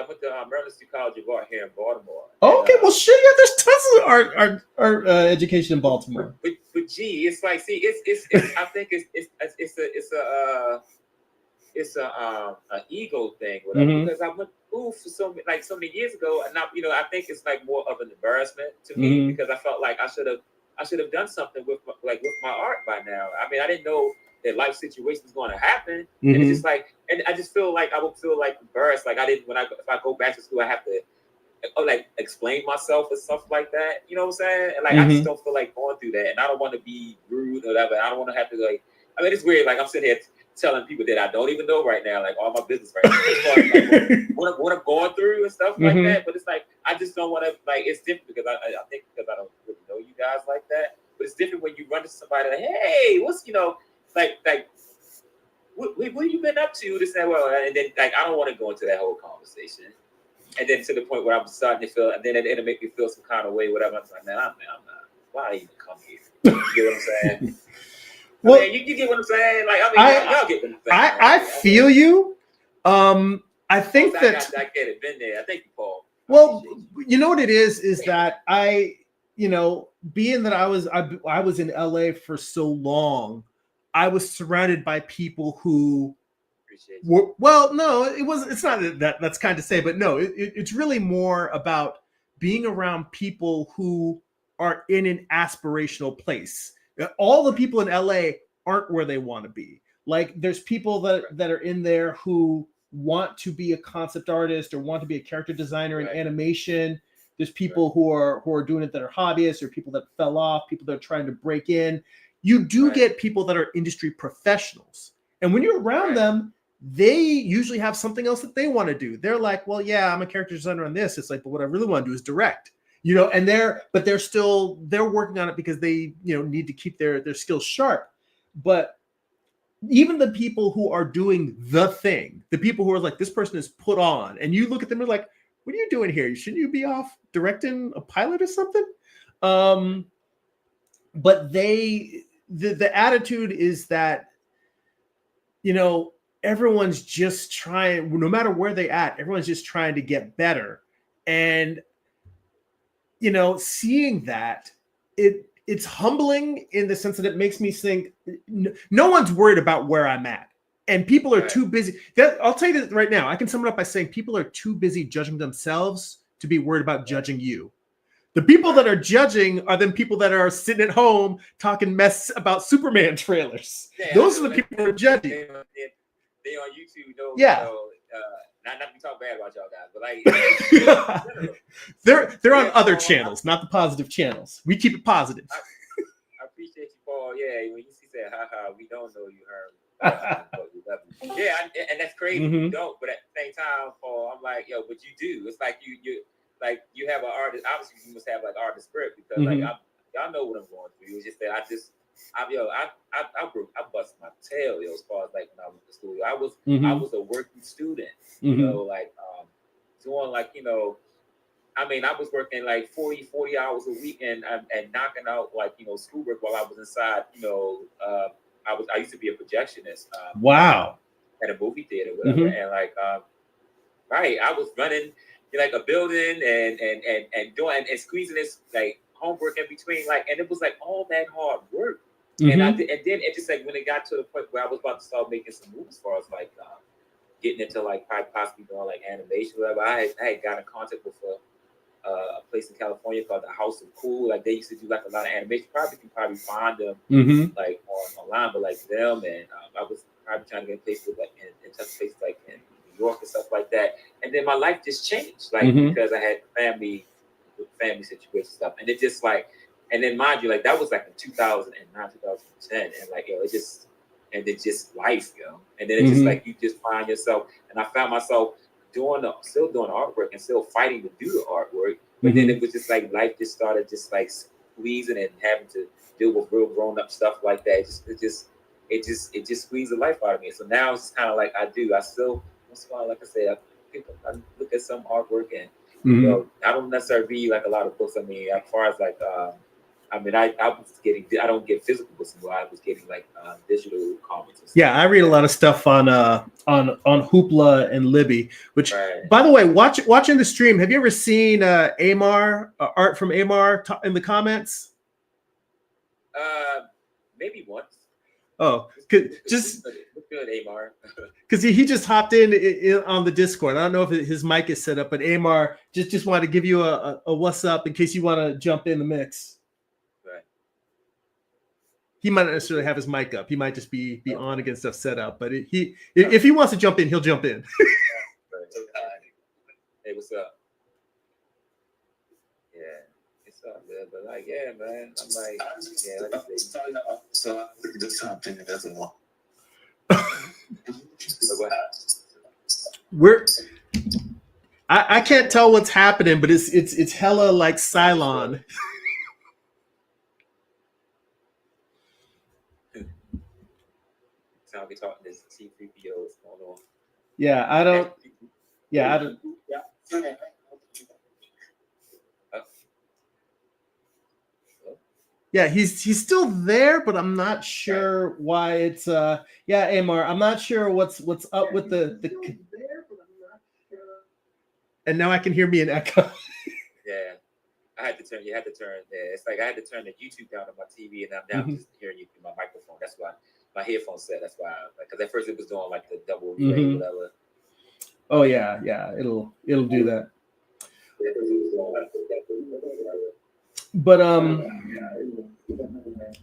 went to Maryland State College of Art here in Baltimore. Oh, And okay, well, shit, yeah, there's tons of art education in Baltimore. but gee, it's like, see, it's I think it's an ego thing, whatever. Mm-hmm. Because I went to school for so many years ago, and now I think it's like more of an embarrassment to me, Mm-hmm. because I felt like I should have done something with my art by now. I mean, I didn't know that life situation was going to happen, and it's Mm-hmm. just like, and I just feel like I would feel like embarrassed, like I didn't if I go back to school, I have to like explain myself or stuff like that. You know what I'm saying? And like I just Mm-hmm. don't feel like going through that, and I don't want to be rude or whatever. I don't want to have to like. I mean, it's weird. Like I'm sitting here telling people that I don't even know right now, like all my business right now, as far as like what I'm going through and stuff like Mm-hmm. that. But it's like I just don't want to like. It's different because I think because I don't really know you guys like that. But it's different when you run to somebody like, hey, what's like what have you been up to? This and well, and then like I don't want to go into that whole conversation. And then to the point where I'm starting to feel, and then it'll make me feel some kind of way, whatever. I'm like, man, I'm not. Why even come here? You get what I'm saying? Well, I mean, you get what I'm saying? Like, I mean, y'all get what I'm saying. I feel you. I think I that get it. Been there. I thank you, Paul. Well, you know what it is that being that I was in LA for so long, I was surrounded by people who were, well, no, it's not that's kind to say, but no, it's really more about being around people who are in an aspirational place. All the people in LA aren't where they want to be. Like there's people that are in there who want to be a concept artist or want to be a character designer in animation. There's people who are doing it that are hobbyists, or people that fell off, people that are trying to break in. You do get people that are industry professionals. And when you're around them, they usually have something else that they want to do. They're like, well, yeah, I'm a character designer on this. It's like, but what I really want to do is direct. And they're working on it because they, need to keep their skills sharp. But even the people who are doing the thing, the people who are like, this person is put on, and you look at them and like, what are you doing here? Shouldn't you be off directing a pilot or something? But the attitude is that, everyone's just trying, no matter where they're at, everyone's just trying to get better. And, seeing that, it's humbling in the sense that it makes me think no one's worried about where I'm at. And people are too busy. I'll tell you this right now. I can sum it up by saying people are too busy judging themselves to be worried about judging you. The people that are judging are then people that are sitting at home talking mess about Superman trailers. Those are the people that are judging. They on YouTube, not to talk bad about y'all guys, but like they're on other channels, not the positive channels. We keep it positive. I appreciate you, Paul. Yeah, when you say, haha, we don't know you heard. Yeah, and that's crazy. Mm-hmm. You don't, but at the same time, Paul, I'm like, yo, but you do. It's like you have an artist. Obviously, you must have like artist spirit because like y'all know what I'm going through. It's just that I bust my tail, as far as like when I was in school. I was a working student, like doing like I mean, I was working like 40 hours a week and knocking out like schoolwork while I was inside. I used to be a projectionist. Wow. At a movie theater, whatever, and like I was running like a building and doing and squeezing this like homework in between, like, and it was like all that hard work. And then it just like when it got to the point where I was about to start making some moves as far as like getting into like possibly doing like animation, whatever. I had got in contact with a place in California called the House of Cool. Like they used to do like a lot of animation. You can probably find them like online, but like them and I was probably trying to get places like in touch places like in New York and stuff like that. And then my life just changed, like because I had family situation stuff, and it just like. And then mind you, like that was like in 2009, 2010, and like it's just life, And then it's just like you just find yourself, and I found myself still doing artwork and still fighting to do the artwork. But then it was just like life just started just like squeezing and having to deal with real grown up stuff like that. It just squeezed the life out of me. So now it's kind of like I still once in a while, like I said, I look at some artwork and Mm-hmm. You know, I don't necessarily read like a lot of books. I mean, as far as like, I mean, I was getting, I don't get physical books anymore. I was getting like digital comics. And stuff. Yeah, I read a lot of stuff on Hoopla and Libby. Which, Right. by the way, watching the stream, have you ever seen Amar art from Amar in the comments? Maybe once. Oh, just good, Amar. Because he just hopped in on the Discord. I don't know if his mic is set up, but Amar just wanted to give you a what's up in case you want to jump in the mix. Right. He might not necessarily have his mic up. He might just be on against stuff set up. But if he wants to jump in, he'll jump in. Hey, what's up? Yeah. It's up there, but like, yeah, man. I'm like, yeah, like I say. So just hopped in as well. I can't tell what's happening, but it's hella like Cylon. So I'll be talking this C3PO is going on. Yeah, I don't. Yeah, he's still there, but I'm not sure why it's yeah, Amar, I'm not sure what's up with the and now I can hear me in echo. Yeah. You had to turn yeah, it's like I had to turn the YouTube down on my TV and I'm now just hearing you through my microphone. That's why my headphones set. That's why because at first it was doing like the double whatever. Oh yeah, it'll do that. But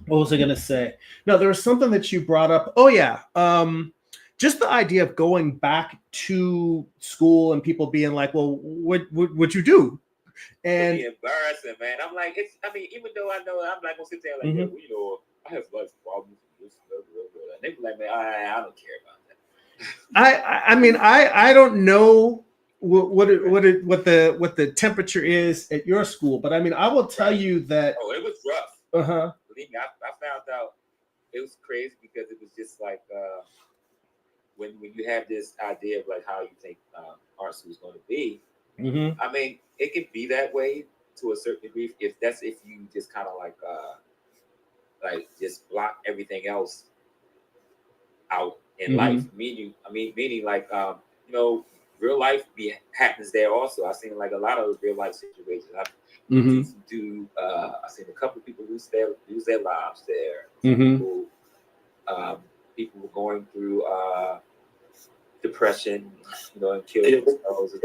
what was I gonna say? No, there was something that you brought up. Oh yeah, just the idea of going back to school and people being like, "Well, what you do?" And it's embarrassing, man. I'm like, it's. I mean, even though I know, I'm not gonna sit there like, yeah, well, you know, I have life problems. And they be like, man, I don't care about that. I mean, I don't know what the temperature is at your school, but I mean, I will tell you that. Oh, it was rough. Believe me, I found out it was crazy because it was just like when you have this idea of like how you think art school is going to be. I mean, it can be that way to a certain degree if you just kind of like just block everything else out in life. Meaning like you know, real life happens there also. I've seen like a lot of real life situations. I've seen a couple of people lose their lives there. People were going through depression, you know, and killing themselves.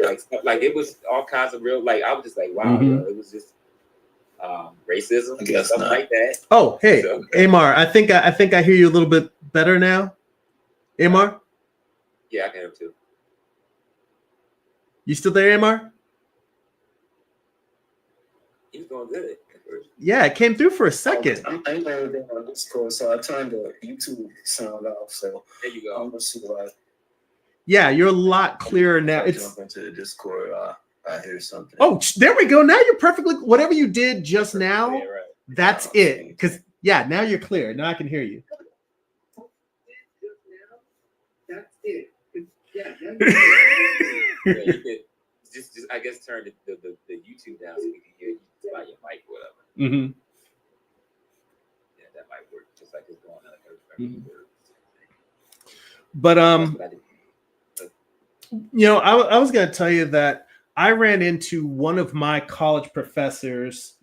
Like it was all kinds of real. Like I was just like, wow, yo, it was just racism, and stuff like that. Oh, hey, so, Amar, I think I hear you a little bit better now. Amar? Yeah, I can hear him too. You still there, Amar? He was going good. Yeah, it came through for a second. I'm everything on Discord, so I turned the YouTube sound off. So there you go. I'm gonna see why. Yeah, you're a lot clearer now. It's jump into the Discord. I hear something. Oh, there we go. Now you're perfectly. Whatever you did just now, right. That's it. Because yeah, now you're clear. Now I can hear you. That's it. Yeah, you could just I guess turn the YouTube down so we can hear you by your mic or whatever. Yeah, that might work just like it's going on every word. But you know, I was gonna tell you that I ran into one of my college professors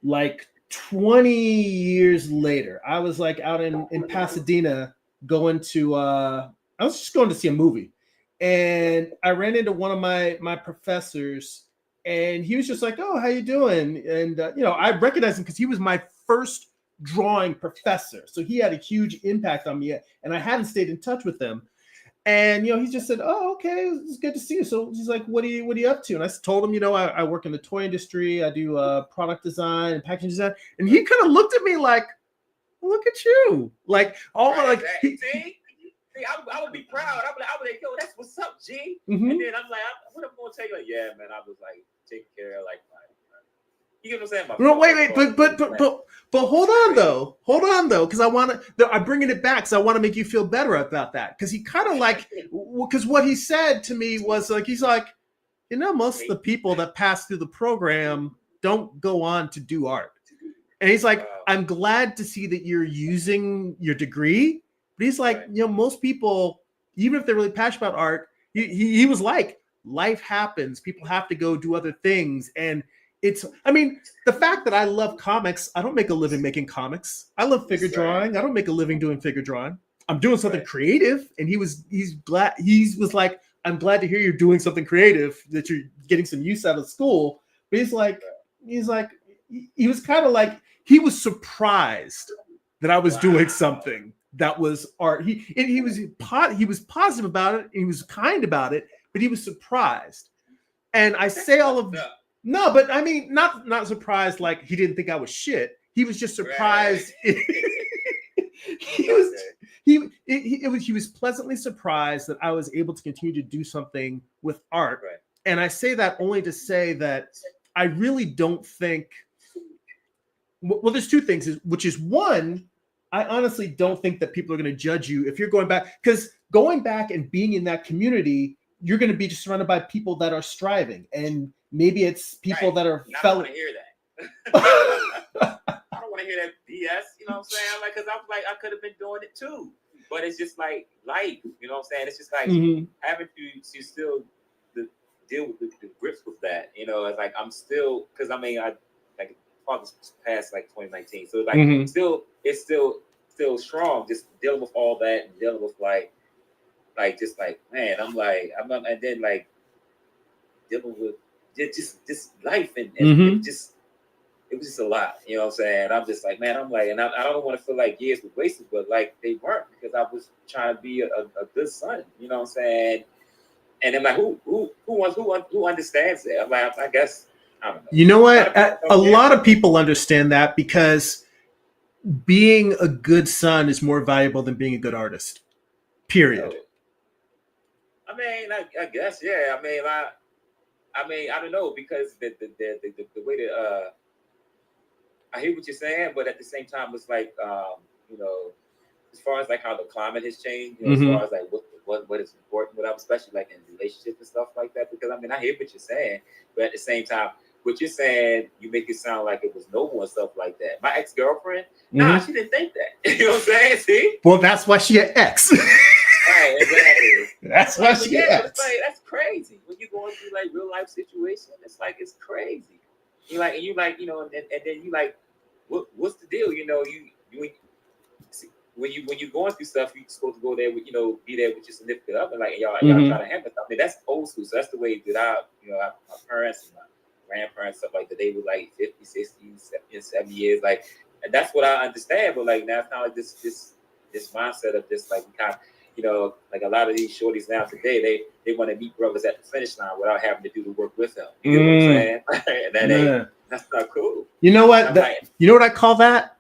like 20 years later. I was like out in Pasadena going to I was just going to see a movie. And I ran into one of my professors, and he was just like, "Oh, how you doing?" And you know, I recognized him because he was my first drawing professor, so he had a huge impact on me. And I hadn't stayed in touch with him. And you know, he just said, "Oh, okay, it's good to see you." So he's like, "What are you up to?" And I told him, you know, I work in the toy industry. I do product design and packaging design. And he kind of looked at me like, "Look at you!" Like all like. I would be proud. I would like, yo, that's what's up, G. And then I'm like, what I'm gonna tell you? Like, yeah, man, I was like taking care of like my. You get what I'm saying? No, wait, but hold on though, because I'm bringing it back because I want to make you feel better about that. Because he kind of like, because what he said to me was like, he's like, most of the people that pass through the program don't go on to do art. And he's like, I'm glad to see that you're using your degree. But he's like, most people, even if they're really passionate about art, he was like, life happens. People have to go do other things. And the fact that I love comics, I don't make a living making comics. I love figure drawing. I don't make a living doing figure drawing. I'm doing something creative. And he was like, I'm glad to hear you're doing something creative, that you're getting some use out of school. But he was kind of like, he was surprised that I was doing something that was art. He was positive about it. He was kind about it, but he was surprised. And I say all of no, but I mean, not surprised like he didn't think I was shit. He was just surprised. He was pleasantly surprised that I was able to continue to do something with art. Right. And I say that only to say that I really don't think. Well, there's two things, which is one, I honestly don't think that people are going to judge you if you're going back, because going back and being in that community, you're going to be just surrounded by people that are striving, and maybe it's people that are. I don't want to hear that. I don't want to hear that BS. You know what I'm saying? Like, because I'm like, I could have been doing it too, but it's just like life. You know what I'm saying? It's just like having to still deal with the grips with that. You know, it's like I'm still, because I mean, I like father's passed like 2019, so it's like it's still strong. Just dealing with all that and dealing with like just like, man, I'm like, and then like dealing with just life and it was just a lot, you know what I'm saying? I'm just like, man, I'm like, and I don't want to feel like years were wasted, but like they weren't, because I was trying to be a good son, you know what I'm saying? And I'm like, who understands that? I'm like, I guess, I don't know. You know what? A lot of people understand that, because being a good son is more valuable than being a good artist. Period. I mean, I guess, yeah. I mean, I don't know, because the way that I hear what you're saying, but at the same time, it's like, you know, as far as like how the climate has changed, you know, as far as like what is important, whatever, especially like in relationships and stuff like that. Because I mean, I hear what you're saying, but at the same time, what you're saying, you make it sound like it was noble and stuff like that. My ex-girlfriend, nah, she didn't think that. You know what I'm saying? See? Well, that's why she an ex. Right, exactly. That's why she an ex. It's like, that's crazy. When you're going through like real life situation, it's like, it's crazy. You like, you know, and then you like, what's the deal? You know, when you're going through stuff, you're supposed to go there with, you know, be there with your significant other, like y'all try to handle it. I mean, that's old school. So that's the way that my parents and my grandparents, stuff like that, they were like 50, 60, 70 years, like, and that's what I understand. But like now it's kind of like this mindset of just like, kind of, you know, like a lot of these shorties now today, they want to meet brothers at the finish line without having to do the work with them. You know what I'm saying? And that's not cool. You know what? You know what I call that?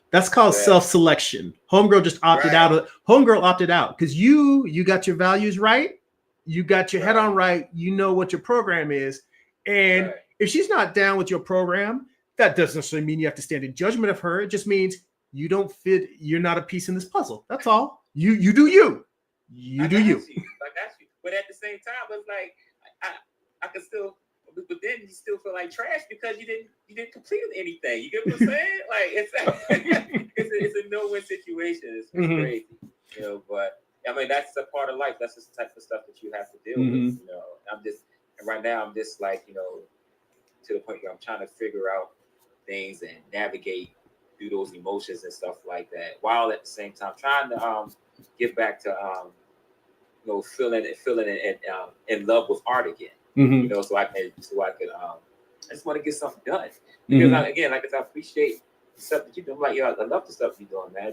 That's called self-selection. Homegirl just opted out. Homegirl opted out because you got your values right. You got your head on right. You know what your program is. And if she's not down with your program, that doesn't necessarily mean you have to stand in judgment of her. It just means you don't fit. You're not a piece in this puzzle. That's all. You do you. You do you. I got you. But at the same time, it's like I can still, but then you still feel like trash because you didn't complete anything. You get what I'm saying? Like it's a no-win situation. It's crazy, you know. But I mean, that's a part of life. That's the type of stuff that you have to deal with. You know, right now I'm just like, you know, to the point where I'm trying to figure out things and navigate through those emotions and stuff like that, while at the same time trying to get back to you know, feeling in love with art again. You know, so I could I just want to get something done, because I appreciate the stuff that you're doing. Like, I love the stuff you're doing, man.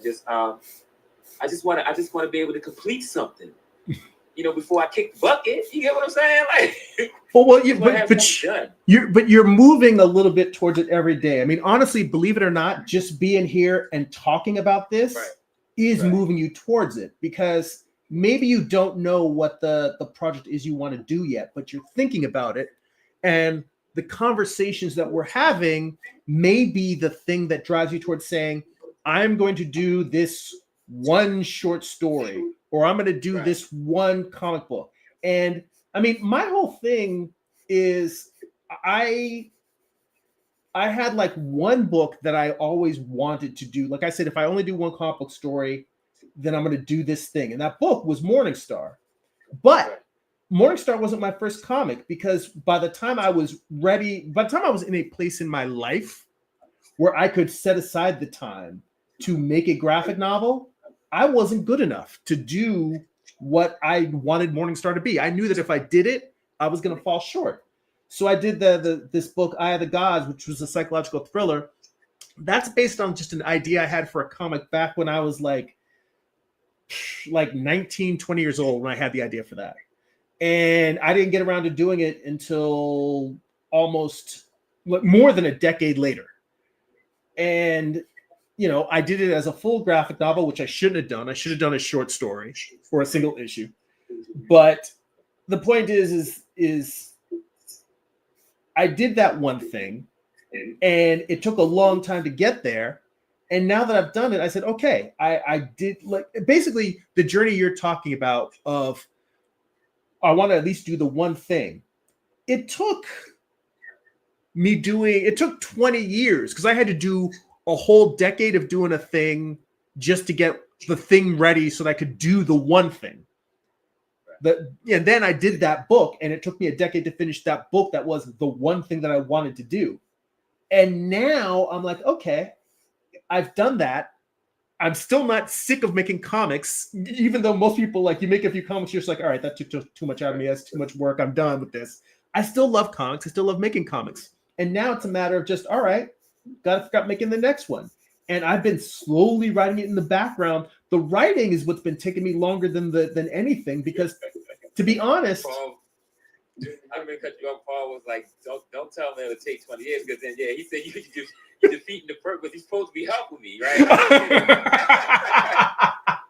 I just want to be able to complete something, you know, before I kick the bucket. You get what I'm saying? Like, but you're moving a little bit towards it every day. I mean, honestly, believe it or not, just being here and talking about this is moving you towards it, because maybe you don't know what the project is you want to do yet, but you're thinking about it. And the conversations that we're having may be the thing that drives you towards saying, I'm going to do this one short story, or I'm going to do this one comic book. And I mean, my whole thing is I had like one book that I always wanted to do. Like I said, if I only do one comic book story, then I'm going to do this thing. And that book was Morningstar. But Morningstar wasn't my first comic, because by the time I was in a place in my life where I could set aside the time to make a graphic novel, I wasn't good enough to do what I wanted Morningstar to be. I knew that if I did it, I was going to fall short. So I did this book, Eye of the Gods, which was a psychological thriller. That's based on just an idea I had for a comic back when I was like 19, 20 years old when I had the idea for that. And I didn't get around to doing it until almost more than a decade later. And, you know, I did it as a full graphic novel, which I shouldn't have done. I should have done a short story or a single issue. But the point is I did that one thing, and it took a long time to get there. And now that I've done it, I said, okay, I did, like, basically the journey you're talking about of, I want to at least do the one thing. It took 20 years, because I had to do a whole decade of doing a thing just to get the thing ready so that I could do the one thing. And then I did that book, and it took me a decade to finish that book that was the one thing that I wanted to do. And now I'm like, okay, I've done that. I'm still not sick of making comics, even though most people, like, you make a few comics, you're just like, all right, that took too much out of me. That's too much work. I'm done with this. I still love comics. I still love making comics. And now it's a matter of just, all right, got to start making the next one. And I've been slowly writing it in the background. The writing is what's been taking me longer than anything, because, to be honest, Paul, I'm gonna cut you off. Paul was like, "Don't tell me it'll take 20 years," because then he said you're defeating the purpose. He's supposed to be helping me, right?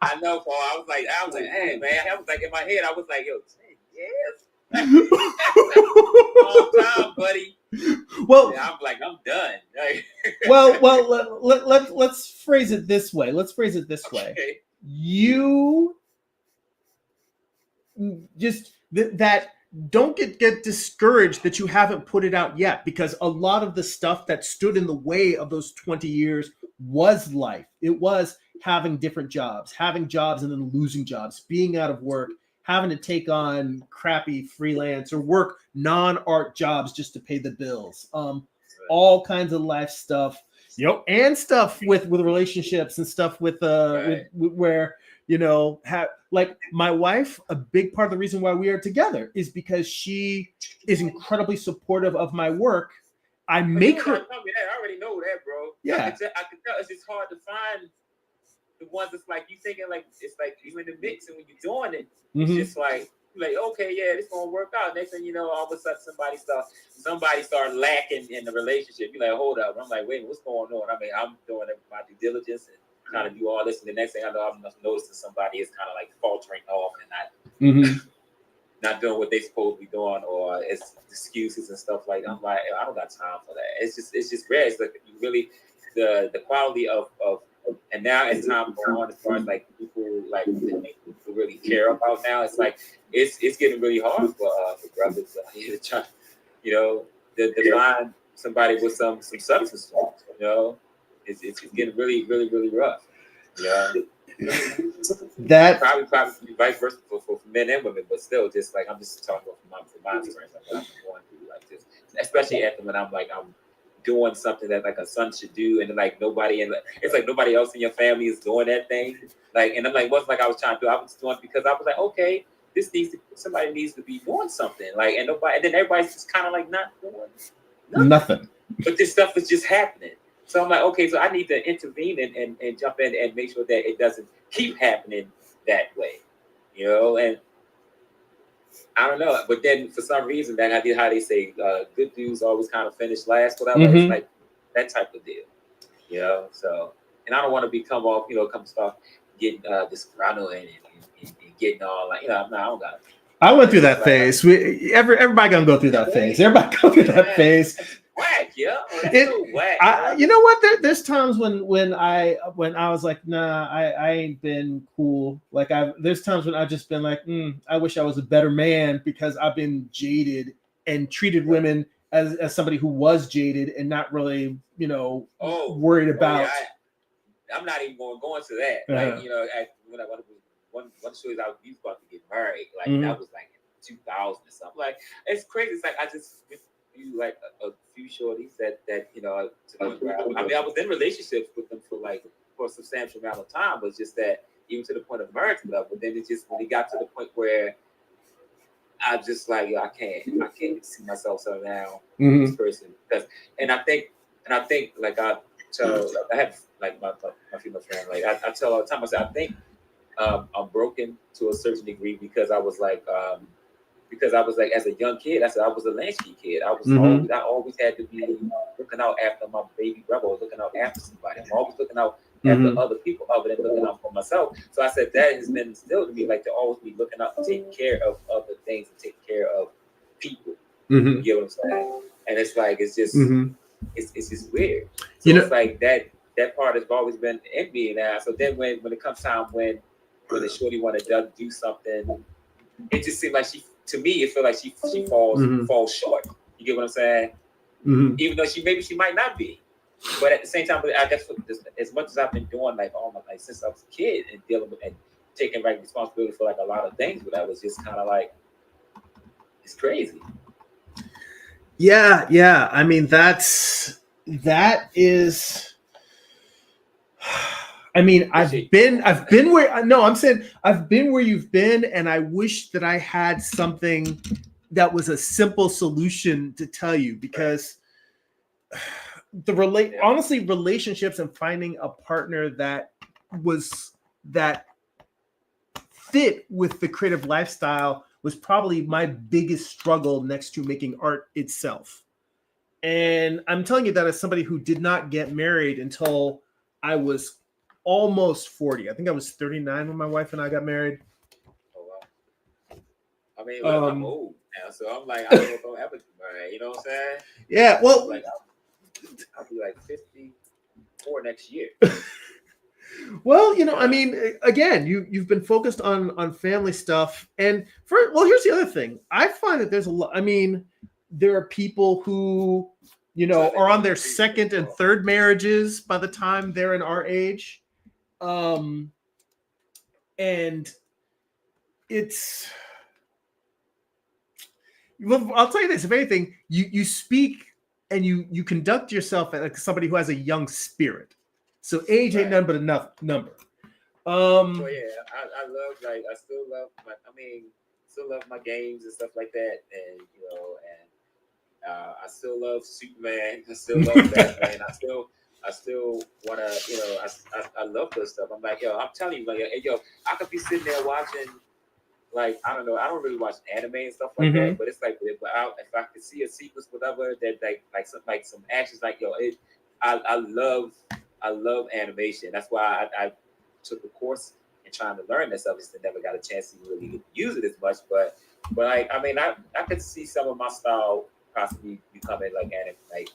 I know, Paul. I was like, hey man. I was like, in my head, I was like, yo, 10 years. Long time, buddy. Well, yeah, I'm like, I'm done. Let's phrase it this way. Okay. You just that don't get discouraged that you haven't put it out yet, because a lot of the stuff that stood in the way of those 20 years was life. It was having different jobs, having jobs and then losing jobs, being out of work, having to take on crappy freelance or work non-art jobs just to pay the bills. All kinds of life stuff, and stuff with relationships and stuff with where, like my wife, a big part of the reason why we are together is because she is incredibly supportive of my work. I make her. I already know that, bro. Yeah, I can tell it's just hard to find the ones that's like you thinking like it's like you in the mix, and when you're doing it, it's just like okay, yeah, this gonna work out. Next thing you know, all of a sudden somebody start lacking in the relationship. You're like, hold up. I'm like, wait, what's going on? I mean, I'm doing my due diligence and trying to do all this, and the next thing I know, I'm noticing somebody is kind of like faltering off and not doing what they supposed to be doing, or it's excuses and stuff like that. I'm like, I don't got time for that. It's just rare. It's like you really the quality of and now as time goes on, as far as like people like people really care about now, it's like it's getting really hard for brothers to try, to find somebody with some substance, it's getting really, really, really rough. That probably vice versa for men and women, but still, just like I'm just talking about from my experience, like what I'm going through, like this, especially after when I'm doing something that like a son should do, and like it's like nobody else in your family is doing that thing. Like, and I'm like, what's like I was trying to do? I was doing it because I was like, okay, somebody needs to be doing something. Like, and then everybody's just kind of like not doing nothing. But this stuff is just happening. So I'm like, okay, so I need to intervene and jump in and make sure that it doesn't keep happening that way, and I don't know. But then for some reason, man, I did how they say good dudes always kind of finish last, whatever. It's like that type of deal, so, and I don't want to come start getting disgruntled and getting all like, I don't got it. I went through that phase. Everybody gonna go through that phase. Everybody go through that phase. Whack, yeah. So whack. You know what? There's times when I was like, nah, I ain't been cool. Like there's times when I've just been like, I wish I was a better man because I've been jaded and treated women as somebody who was jaded and not really, worried about. I'm not even going to go into that. Like, when I was one shows I was about to get married, like that was like in 2000 or something. Like, it's crazy. It's like I just do like a few shorties that to the point where I was in relationships with them for a substantial amount of time, but just that even to the point of marriage level. But then it just when it got to the point where I just like I can't see myself so now this person and I think like I have like my female friend, like I tell all the time, I say I think I'm broken to a certain degree because I was like as a young kid, I was a latchkey kid. I always had to be looking out after my baby brother, or looking out after somebody. I'm always looking out after other people other than looking out for myself. So I said that has been instilled to me, like to always be looking out and taking care of other things and taking care of people. You get what I'm saying? And it's like it's just it's just weird. So it's like that part has always been in me now. So then when it comes time when the shorty wanted to do something, it just seemed like to me it felt like she falls short. You get what I'm saying? Even though she might not be. But at the same time, I guess as much as I've been doing like since I was a kid and dealing with and taking responsibility for like a lot of things, but I was just kind of like, it's crazy. Yeah. I mean, that is. I mean, I've been where. No, I'm saying I've been where you've been, and I wish that I had something that was a simple solution to tell you, because honestly, relationships and finding a partner that fit with the creative lifestyle was probably my biggest struggle next to making art itself. And I'm telling you that as somebody who did not get married until I was almost 40. I think I was 39 when my wife and I got married. Oh, wow. I mean, I'm old now, so I'm like, I don't know if I'll ever get married. You know what I'm saying? Yeah, well, I'll be like 54 next year. Well, I mean, again, you've been focused on family stuff, and here's the other thing. I find that there's a lot. I mean, there are people who are on their second and third marriages by the time they're in our age, and it's. Well, I'll tell you this: if anything, you speak and you conduct yourself like somebody who has a young spirit. So age ain't none but a number. Well, yeah, I still love my games and stuff like that, and I still love Superman. I still love Batman. I still want to, I love this stuff. I'm like, I'm telling you, like, hey, I could be sitting there watching, like, I don't know, I don't really watch anime and stuff like that, but it's like, if I could see a sequence, whatever, that like some actions, like, I love animation. That's why I took a course in trying to learn this stuff. I just never got a chance to really use it as much. But like, I mean, I could see some of my style possibly becoming like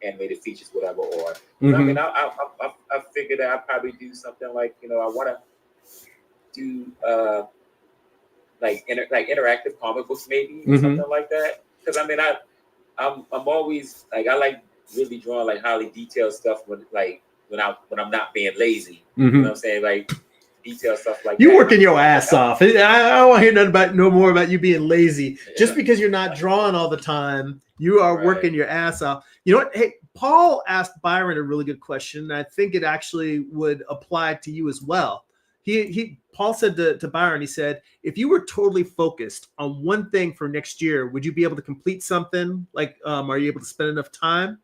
animated features, whatever. Or I mean, I figured that I'd probably do something like I want to do like interactive comic books maybe or something like that. Because I mean, I'm always like I like really drawing like highly detailed stuff when I'm not being lazy. You know what I'm saying? Like detailed stuff like you working your ass off. I don't want to hear no more about you being lazy. Yeah. Just because you're not drawing all the time, you are working your ass off. You know what? Hey, Paul asked Byron a really good question, and I think it actually would apply to you as well. Paul said to Byron, he said, if you were totally focused on one thing for next year, would you be able to complete something? Like, are you able to spend enough time?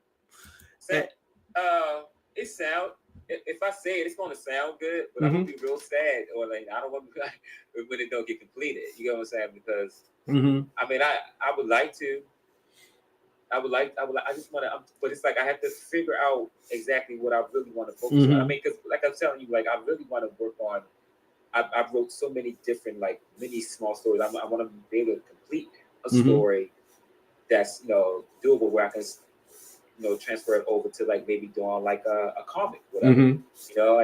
It sound. If I say it, it's going to sound good, but I'm going to be real sad, or like I don't want to be like when it don't get completed. You know what I'm saying? Because I mean, I would like to. I just want to, but it's like I have to figure out exactly what I really want to focus on. I mean, because like I'm telling you, like I really want to work on. I wrote so many different like mini small stories. I want to be able to complete a story that's doable, where I can transfer it over to like maybe doing like a comic, whatever. And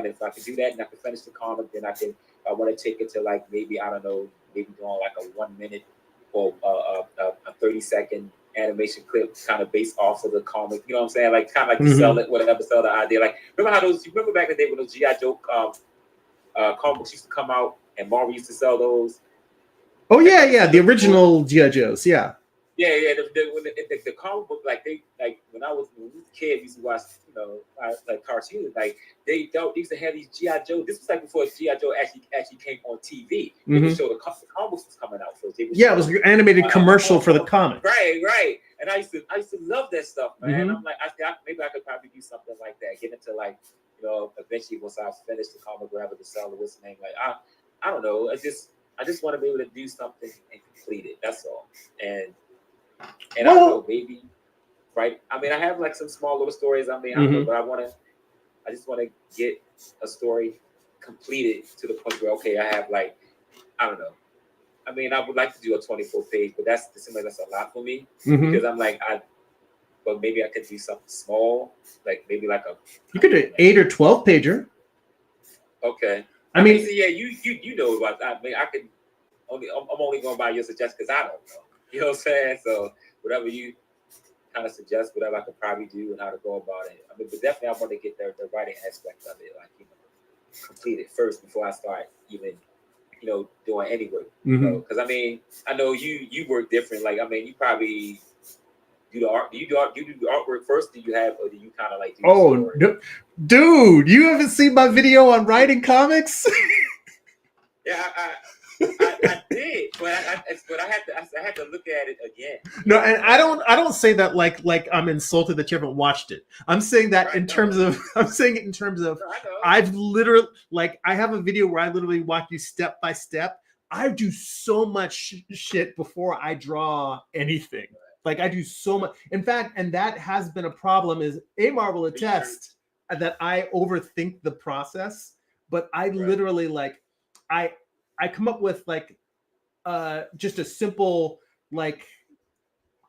if I can do that and I can finish the comic, then I want to take it to like maybe I don't know, maybe doing like a 1 minute or a 30-second animation clip kind of based off of the comic. You know what I'm saying? Like kind of like to sell it, whatever, sell the idea. Like remember how those? You remember back in the day when those GI Joe comic books used to come out and Marvel used to sell those? Oh yeah, the original GI Joes, yeah. Yeah. The comic book, like when I was a kid, we used to watch, like cartoons. Like they used to have these GI Joe. This was like before GI Joe actually came on TV. They would show the comic books was coming out first. It was an animated commercial for the comic. Right. And I used to love that stuff, man. I'm like, maybe I could probably do something like that. Get into like, eventually once I finish the comic, whatever the seller, what's the name? Like I don't know. I just want to be able to do something and complete it. That's all. And I don't know, maybe, right? I mean, I have like some small little stories. I mean, I don't know, but I just want to get a story completed to the point where, okay, I have like, I don't know. I mean, I would like to do a 24-page, but it seems like that's a lot for me because I'm like, but maybe I could do something small, like maybe like you could do an 8 or 12 pager. Okay. I mean, so yeah, you know about that. I mean, I'm only going by your suggestions because I don't know. You know what I'm saying? So whatever you kind of suggest, whatever I could probably do and how to go about it. I mean, but definitely I want to get the writing aspect of it, like, complete it first before I start even, doing any work. Because I mean, I know you work different. Like, I mean, you probably do the art. Do you do artwork first? Or do you kind of like? Dude, you haven't seen my video on writing comics? Yeah, I did, but I had to look at it again. No, and I don't say that like I'm insulted that you haven't watched it. I'm saying that in terms of I've literally, like, I have a video where I literally walk you step by step. I do so much shit before I draw anything. Like, I do so much. In fact, and that has been a problem, is Amar will attest that I overthink the process, but I literally, like, I come up with like just a simple, like,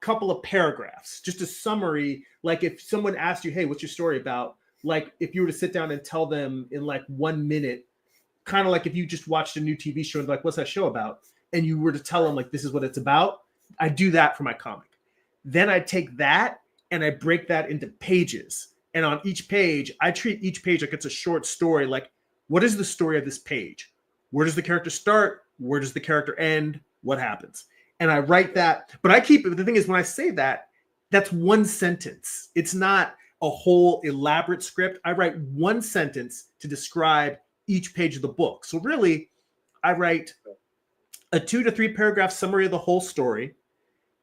couple of paragraphs, just a summary. Like, if someone asked you, hey, what's your story about? Like, if you were to sit down and tell them in like 1 minute, kind of like if you just watched a new TV show and like, what's that show about? And you were to tell them like, this is what it's about. I do that for my comic. Then I take that and I break that into pages. And on each page, I treat each page like it's a short story. Like, what is the story of this page? Where does the character start? Where does the character end? What happens? And I write that, but the thing is, when I say that, that's one sentence. It's not a whole elaborate script. I write one sentence to describe each page of the book. So really, I write a 2 to 3 paragraph summary of the whole story.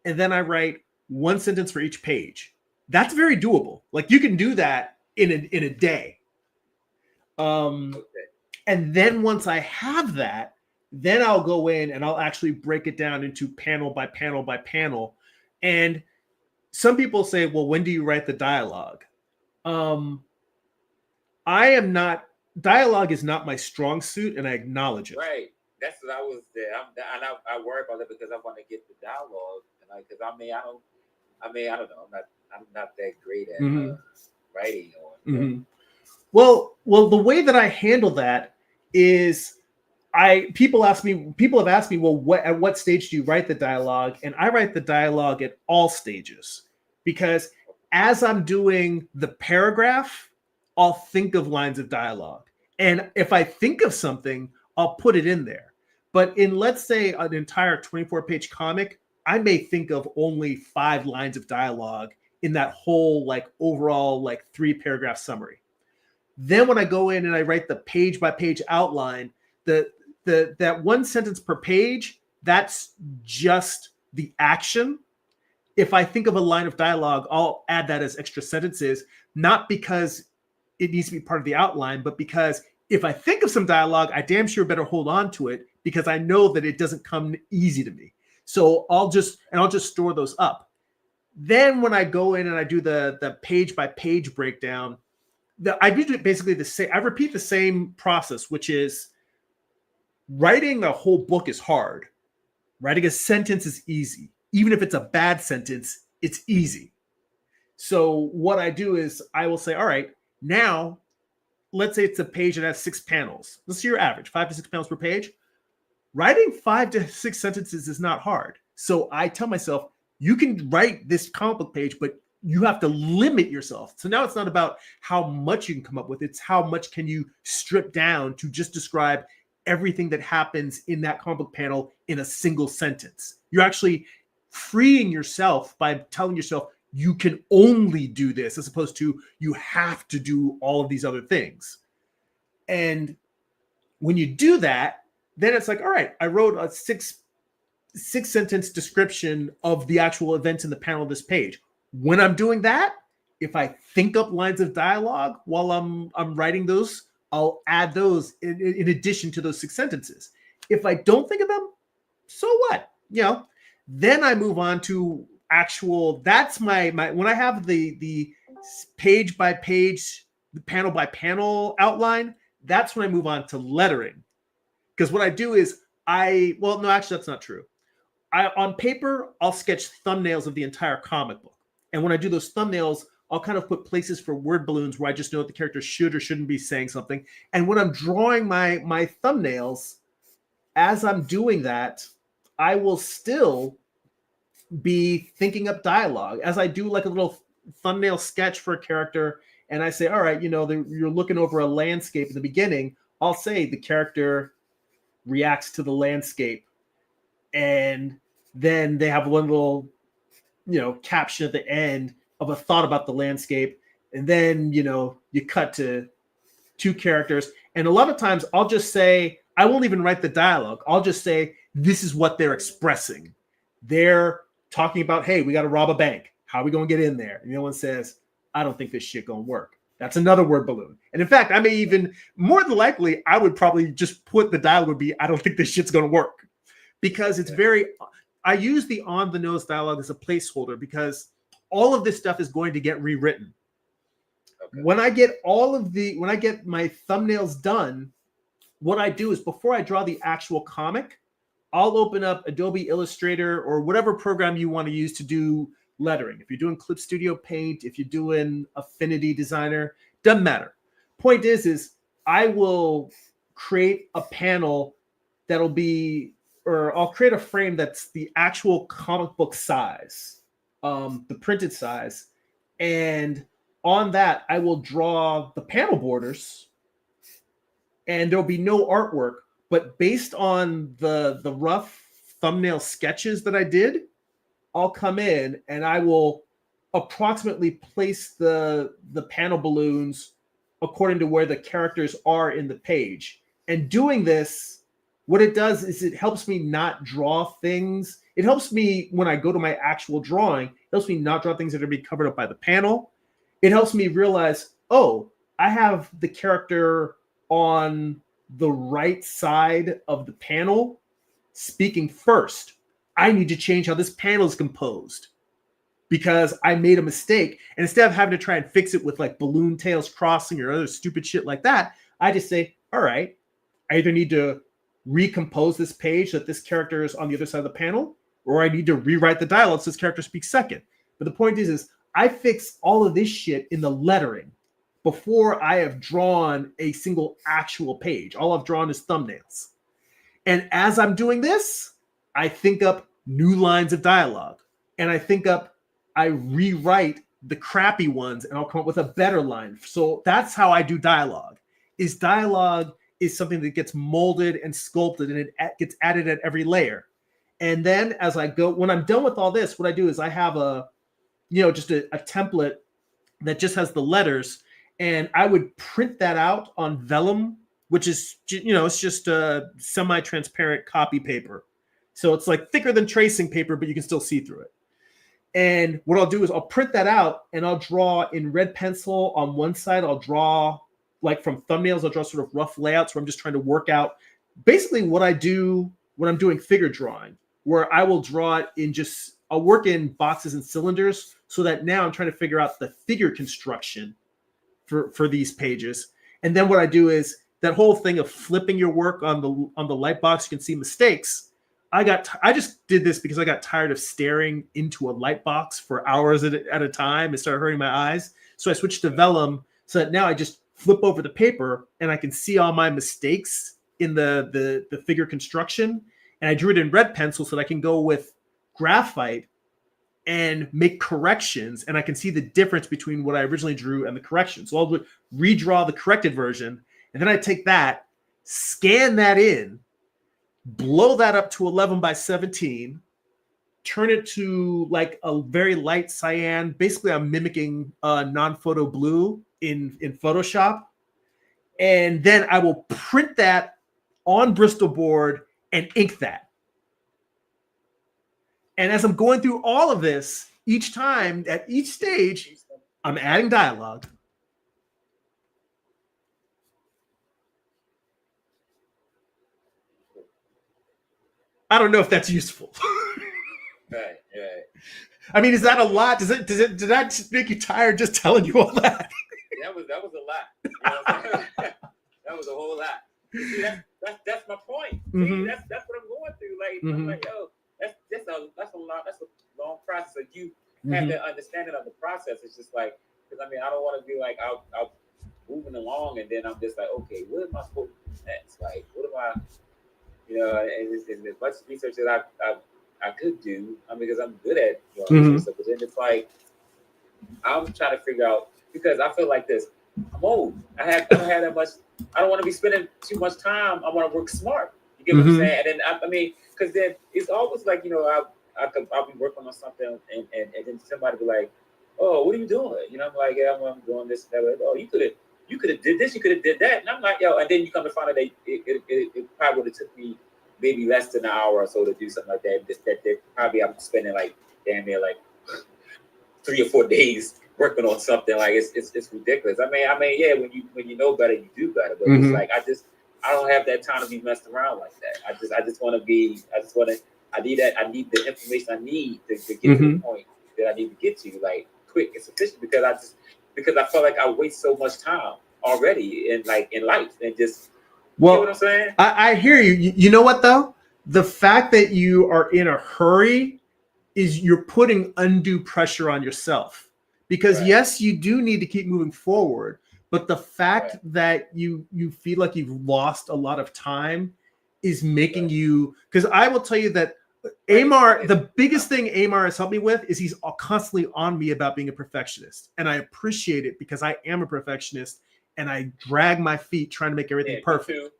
And then I write one sentence for each page. That's very doable. Like, you can do that in a day. And then once I have that, then I'll go in and I'll actually break it down into panel by panel by panel. And some people say, well, when do you write the dialogue? Dialogue is not my strong suit, and I acknowledge it. Right. That's what I was there. I worry about it because I want to get the dialogue. And because I don't know. I'm not that great at writing. Well, the way that I handle that is people have asked me, well, at what stage do you write the dialogue? And I write the dialogue at all stages, because as I'm doing the paragraph, I'll think of lines of dialogue. And if I think of something, I'll put it in there. But in, let's say, an entire 24-page comic, I may think of only 5 lines of dialogue in that whole, like, overall, like, 3-paragraph summary. Then when I go in and I write the page by page outline, that one sentence per page, that's just the action. If I think of a line of dialogue, I'll add that as extra sentences, not because it needs to be part of the outline, but because if I think of some dialogue, I damn sure better hold on to it, because I know that it doesn't come easy to me. So I'll just store those up. Then when I go in and I do the page by page breakdown, I do basically the same. I repeat the same process, which is, writing a whole book is hard. Writing a sentence is easy. Even if it's a bad sentence, it's easy. So what I do is I will say, all right, now let's say it's a page that has 6 panels. Let's see your average, 5 to 6 panels per page. Writing 5 to 6 sentences is not hard. So I tell myself, you can write this comic book page, but you have to limit yourself. So now it's not about how much you can come up with. It's how much can you strip down to just describe everything that happens in that comic book panel in a single sentence. You're actually freeing yourself by telling yourself you can only do this, as opposed to you have to do all of these other things. And when you do that, then it's like, all right, I wrote a six sentence description of the actual events in the panel of this page. When I'm doing that, if I think up lines of dialogue while I'm writing those, I'll add those in addition to those 6 sentences. If I don't think of them, so what? Then I move on to actual. That's my when I have the page by page, the panel by panel outline. That's when I move on to lettering, because what I do is no, actually that's not true. On paper, I'll sketch thumbnails of the entire comic book. And when I do those thumbnails, I'll kind of put places for word balloons where I just know what the character should or shouldn't be saying something. And when I'm drawing my thumbnails, as I'm doing that, I will still be thinking up dialogue. As I do like a little thumbnail sketch for a character, and I say, all right, you're looking over a landscape in the beginning, I'll say the character reacts to the landscape. And then they have one little, caption at the end of a thought about the landscape. And then, you cut to 2 characters. And a lot of times I'll just say, I won't even write the dialogue. I'll just say, this is what they're expressing. They're talking about, hey, we got to rob a bank. How are we going to get in there? And the other one says, I don't think this shit going to work. That's another word balloon. And in fact, I may even, more than likely, I would probably just put the dialogue would be, I don't think this shit's going to work. Because it's I use the on the nose dialogue as a placeholder, because all of this stuff is going to get rewritten. Okay. When I get my thumbnails done, what I do is before I draw the actual comic, I'll open up Adobe Illustrator or whatever program you want to use to do lettering. If you're doing Clip Studio Paint, if you're doing Affinity Designer, doesn't matter. Point is I will create a panel that'll be, or I'll create a frame that's the actual comic book size, the printed size. And on that, I will draw the panel borders, and there'll be no artwork, but based on the rough thumbnail sketches that I did, I'll come in and I will approximately place the panel balloons according to where the characters are in the page. And doing this, what it does is it helps me not draw things. It helps me when I go to my actual drawing, it helps me not draw things that are going to be covered up by the panel. It helps me realize, oh, I have the character on the right side of the panel speaking first. I need to change how this panel is composed because I made a mistake. And instead of having to try and fix it with like balloon tails crossing or other stupid shit like that, I just say, all right, I either need to recompose this page so that this character is on the other side of the panel, or I need to rewrite the dialogue so this character speaks second. But the point is I fix all of this shit in the lettering before I have drawn a single actual page. All I've drawn is thumbnails. And as I'm doing this, I think up new lines of dialogue. And I rewrite the crappy ones and I'll come up with a better line. So that's how I do dialogue. Dialogue is something that gets molded and sculpted, and it gets added at every layer. And then as I go, when I'm done with all this, what I do is I have just a template that just has the letters, and I would print that out on vellum, which is, it's just a semi-transparent copy paper. So it's like thicker than tracing paper, but you can still see through it. And what I'll do is I'll print that out and I'll draw in red pencil on one side. I'll draw like from thumbnails, I'll draw sort of rough layouts where I'm just trying to work out basically what I do when I'm doing figure drawing, where I will draw it in I'll work in boxes and cylinders so that now I'm trying to figure out the figure construction for these pages. And then what I do is that whole thing of flipping your work on the light box, you can see mistakes. I just did this because I got tired of staring into a light box for hours at a time. It started hurting my eyes. So I switched to vellum so that now I just flip over the paper and I can see all my mistakes in the figure construction. And I drew it in red pencil so that I can go with graphite and make corrections, and I can see the difference between what I originally drew and the correction. So I'll redraw the corrected version, and then I take that, scan that in, blow that up to 11 by 17, turn it to like a very light cyan. Basically, I'm mimicking non-photo blue in Photoshop. And then I will print that on Bristol board and ink that. And as I'm going through all of this, each time, at each stage, I'm adding dialogue. I don't know if that's useful. Right. I mean, is that a lot? Did that make you tired just telling you all that? That was a lot. You know what I'm saying? That was a whole lot. See, that's my point. Mm-hmm. See, that's what I'm going through. Like, Mm-hmm. I'm like, yo, that's a long process. So you have that understanding of the process. It's just like, because I mean, I don't want to be like out moving along, and then I'm just like, okay, what am I supposed to do next? Like, what am I, you know? And as much research that I could do, I mean, because I'm good at research, but then it's like I'm trying to figure out, because I feel like this. I'm old. I don't have that much. I don't want to be spending too much time. I want to work smart. You get what I'm saying? And then I mean, because then it's always like, you know, I'll be working on something, and then somebody be like, "Oh, what are you doing?" You know, I'm like, "Yeah, I'm doing this." And that. Oh, you could have did this. You could have did that. And I'm like, "Yo," and then you come to find out that it probably would have took me maybe less than an hour or so to do something like that. That probably I'm spending like damn near like 3 or 4 days working on something. Like it's ridiculous. I mean, yeah, when you know better, you do better. But it's like I don't have that time to be messed around like that. I just want to be. I need the information I need to get to the point that I need to get to, like quick and sufficient, because I feel like I waste so much time already in life, and just, you know what I'm saying? I hear you. You know what though? The fact that you are in a hurry is you're putting undue pressure on yourself, because yes, you do need to keep moving forward, but the fact that you feel like you've lost a lot of time is making you, because I will tell you that Amar, the biggest thing Amar has helped me with is he's constantly on me about being a perfectionist. And I appreciate it, because I am a perfectionist and I drag my feet trying to make everything perfect.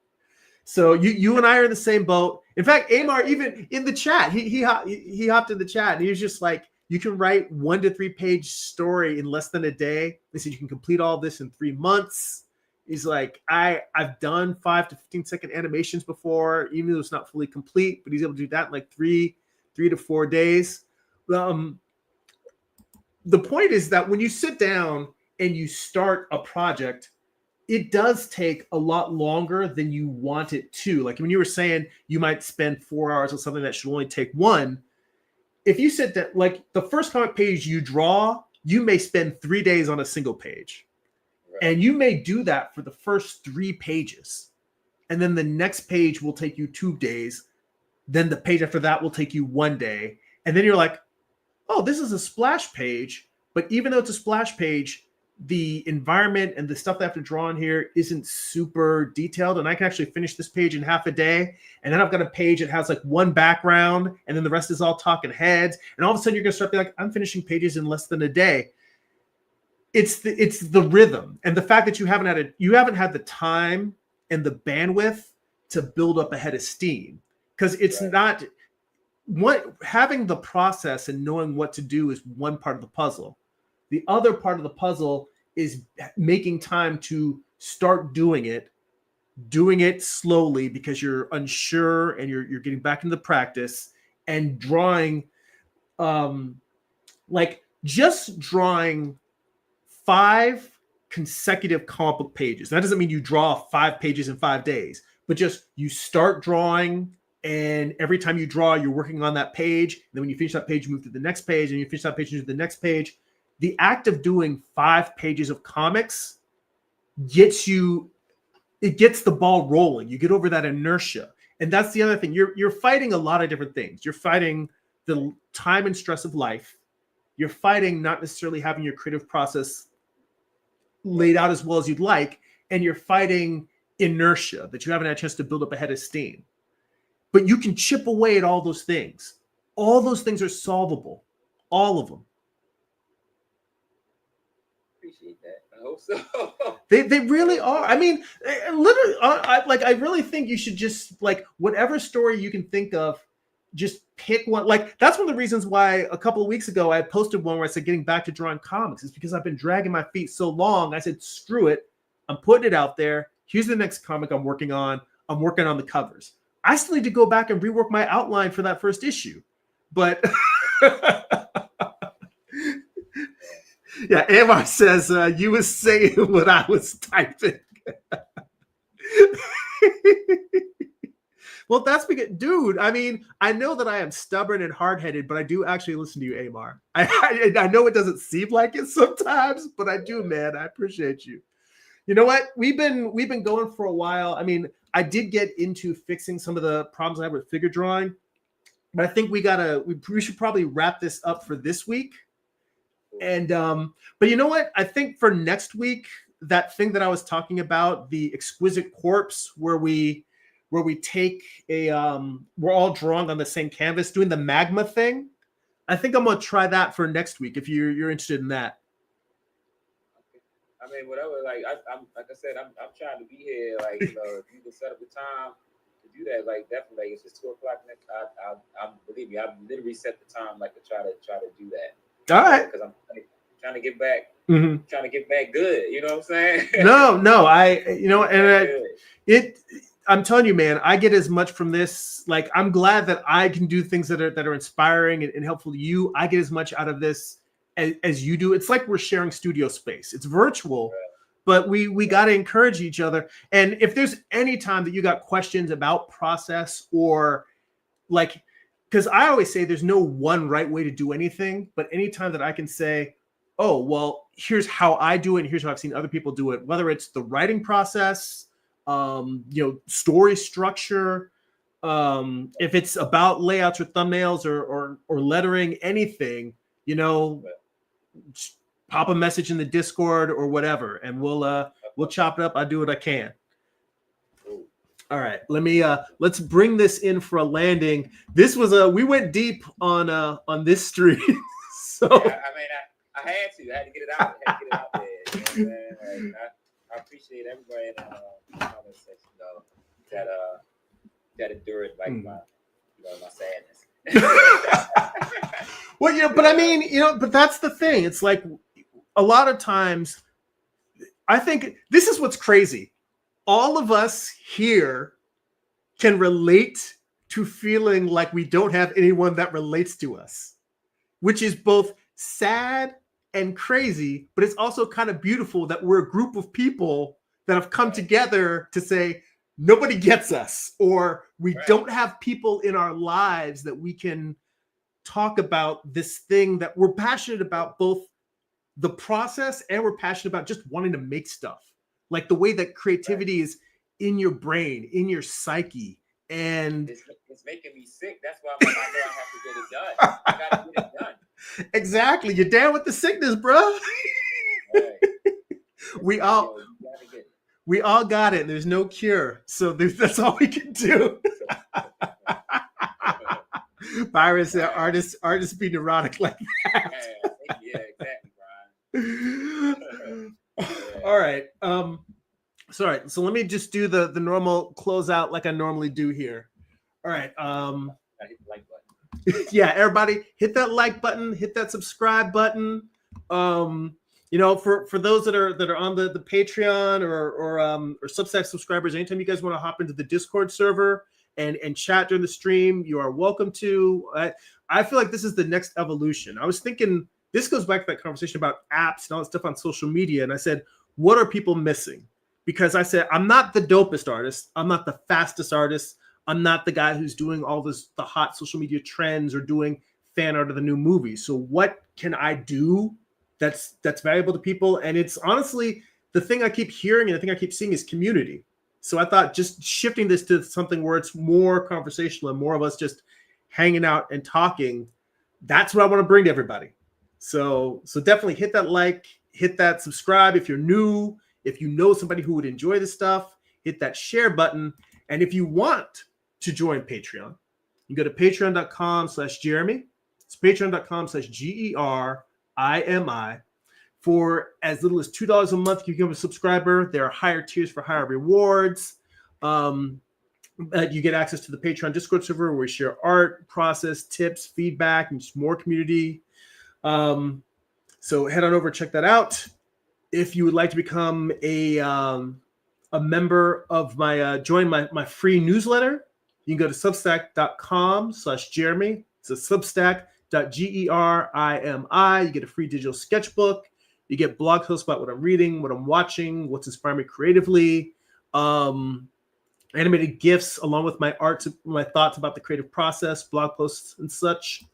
So you and I are in the same boat. In fact, Amar, even in the chat, he hopped in the chat and he was just like, you can write 1 to 3 page story in less than a day. He said you can complete all this in 3 months. He's like, I've done 5 to 15 second animations before, even though it's not fully complete, but he's able to do that in like 3 to 4 days. The point is that when you sit down and you start a project, it does take a lot longer than you want it to. Like when you were saying you might spend 4 hours on something that should only take 1. If you sit down, like the first comic page you draw, you may spend 3 days on a single page. And you may do that for the first 3 pages. And then the next page will take you 2 days. Then the page after that will take you 1 day. And then you're like, oh, this is a splash page. But even though it's a splash page, the environment and the stuff that I have to draw in here isn't super detailed. And I can actually finish this page in half a day. And then I've got a page that has like 1 background. And then the rest is all talking heads. And all of a sudden you're going to start being like, I'm finishing pages in less than a day. It's the rhythm, and the fact that you haven't had the time and the bandwidth to build up a head of steam, because it's not what having the process and knowing what to do is one part of the puzzle. The other part of the puzzle is making time to start doing it slowly, because you're unsure and you're getting back into the practice, and drawing, like just drawing 5 consecutive comic book pages. That doesn't mean you draw 5 pages in 5 days, but just you start drawing, and every time you draw, you're working on that page. And then when you finish that page, you move to the next page, and you finish that page, you move to the next page. The act of doing 5 pages of comics gets the ball rolling. You get over that inertia. And that's the other thing. You're fighting a lot of different things. You're fighting the time and stress of life. You're fighting not necessarily having your creative process laid out as well as you'd like, and you're fighting inertia that you haven't had a chance to build up a head of steam. But you can chip away at all those things. All those things are solvable. All of them. Appreciate that. I hope so. They really are. I mean, literally, I really think you should just, like, whatever story you can think of, just pick one. Like, that's one of the reasons why a couple of weeks ago I posted one where I said getting back to drawing comics is because I've been dragging my feet so long. I said, screw it. I'm putting it out there. Here's the next comic I'm working on. I'm working on the covers. I still need to go back and rework my outline for that first issue. But yeah, Amar says, you was saying what I was typing. Well, that's because, dude, I mean, I know that I am stubborn and hard-headed, but I do actually listen to you, Amar. I know it doesn't seem like it sometimes, but I do, man. I appreciate you. You know what? We've been going for a while. I mean, I did get into fixing some of the problems I have with figure drawing, but I think we should probably wrap this up for this week. And but you know what? I think for next week, that thing that I was talking about, the exquisite corpse, where we take a we're all drawing on the same canvas, doing the magma thing. I think I'm gonna try that for next week if you're interested in that. I mean, whatever. Like I'm like I said, I'm trying to be here. Like, you know, if you can set up a time to do that, like definitely. Like, it's just 2:00 next. I believe me. I've literally set the time like to try to do that. All right. Because I'm trying to get back. Trying to get back good. You know what I'm saying? No, I'm telling you, man, I get as much from this. Like, I'm glad that I can do things that are inspiring and helpful to you. I get as much out of this as you do. It's like we're sharing studio space. It's virtual, but we got to encourage each other. And if there's any time that you got questions about process, or like, because I always say there's no one right way to do anything, but anytime that I can say, oh, well, here's how I do it, and here's how I've seen other people do it, whether it's the writing process, story structure, if it's about layouts or thumbnails or lettering, anything, pop a message in the Discord or whatever, and we'll chop it up. I do what I can. All right, let's bring this in for a landing. This was we went deep on this stream. So yeah, I mean, I had to get it out. I had to get it out there. You know what I'm saying? Like, I appreciate everybody in the comment section though that endured like my sadness. Well, yeah, but I mean, but that's the thing. It's like a lot of times, I think this is what's crazy. All of us here can relate to feeling like we don't have anyone that relates to us, which is both sad and crazy, but it's also kind of beautiful that we're a group of people that have come together to say, nobody gets us, or we don't have people in our lives that we can talk about this thing that we're passionate about, both the process and we're passionate about just wanting to make stuff. Like the way that creativity is in your brain, in your psyche. And it's making me sick. That's why I'm like, I know I have to get it done. I got to get it done. Exactly. You're down with the sickness, bro. Right. We all got it. There's no cure. So that's all we can do. Byron said, artists be neurotic like that. Yeah, exactly, Brian. All right. Sorry. So let me just do the normal closeout like I normally do here. All right. Gotta hit the like button. Yeah, everybody hit that like button, hit that subscribe button. For those that are on the Patreon or Substack subscribers, anytime you guys want to hop into the Discord server and chat during the stream, you are welcome to. I feel like this is the next evolution. I was thinking, this goes back to that conversation about apps and all that stuff on social media. And I said, what are people missing? Because I said, I'm not the dopest artist. I'm not the fastest artist. I'm not the guy who's doing all the hot social media trends or doing fan art of the new movies. So what can I do that's valuable to people? And it's honestly, the thing I keep hearing and the thing I keep seeing is community. So I thought just shifting this to something where it's more conversational and more of us just hanging out and talking, that's what I want to bring to everybody. So definitely hit that like, hit that subscribe if you're new. If you know somebody who would enjoy this stuff, hit that share button. And if you want to join Patreon, You go to patreon.com/Jeremy. It's patreon.com/GERIMI. For as little as $2 a month, you become a subscriber. There are higher tiers for higher rewards. You get access to the Patreon Discord server where we share art, process, tips, feedback, and just more community. So head on over, check that out. If you would like to become a member of my, join my free newsletter, you can go to substack.com/Jeremy. It's a substack.gerimi. You get a free digital sketchbook. You get blog posts about what I'm reading, what I'm watching, what's inspiring me creatively, animated GIFs along with my art, my thoughts about the creative process, blog posts and such.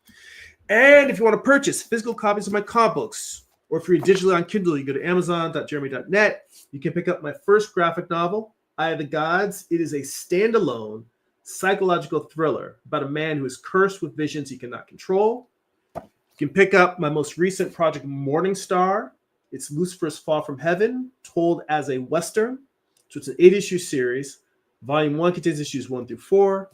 And if you want to purchase physical copies of my comic books, or if you're digitally on Kindle, you go to amazon.jeremy.net. You can pick up my first graphic novel, Eye of the Gods. It is a standalone psychological thriller about a man who is cursed with visions he cannot control. You can pick up my most recent project, Morningstar. It's Lucifer's Fall from Heaven, told as a Western. So it's an 8-issue series. Volume 1 contains issues 1 through 4.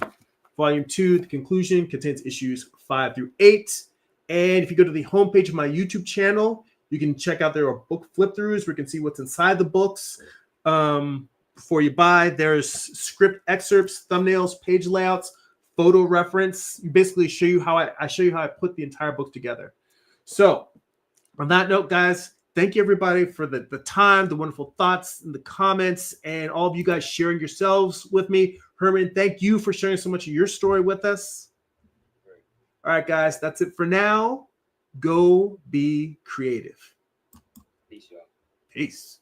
Volume 2, the conclusion, contains issues 5 through 8. And if you go to the homepage of my YouTube channel, you can check out there are book flip-throughs where you can see what's inside the books before you buy. There's script excerpts, thumbnails, page layouts, photo reference. Basically show you how I show you how I put the entire book together. So on that note, guys, thank you everybody for the time, the wonderful thoughts and the comments, and all of you guys sharing yourselves with me. Herman, thank you for sharing so much of your story with us. All right, guys, that's it for now. Go be creative. Peace, y'all. Peace.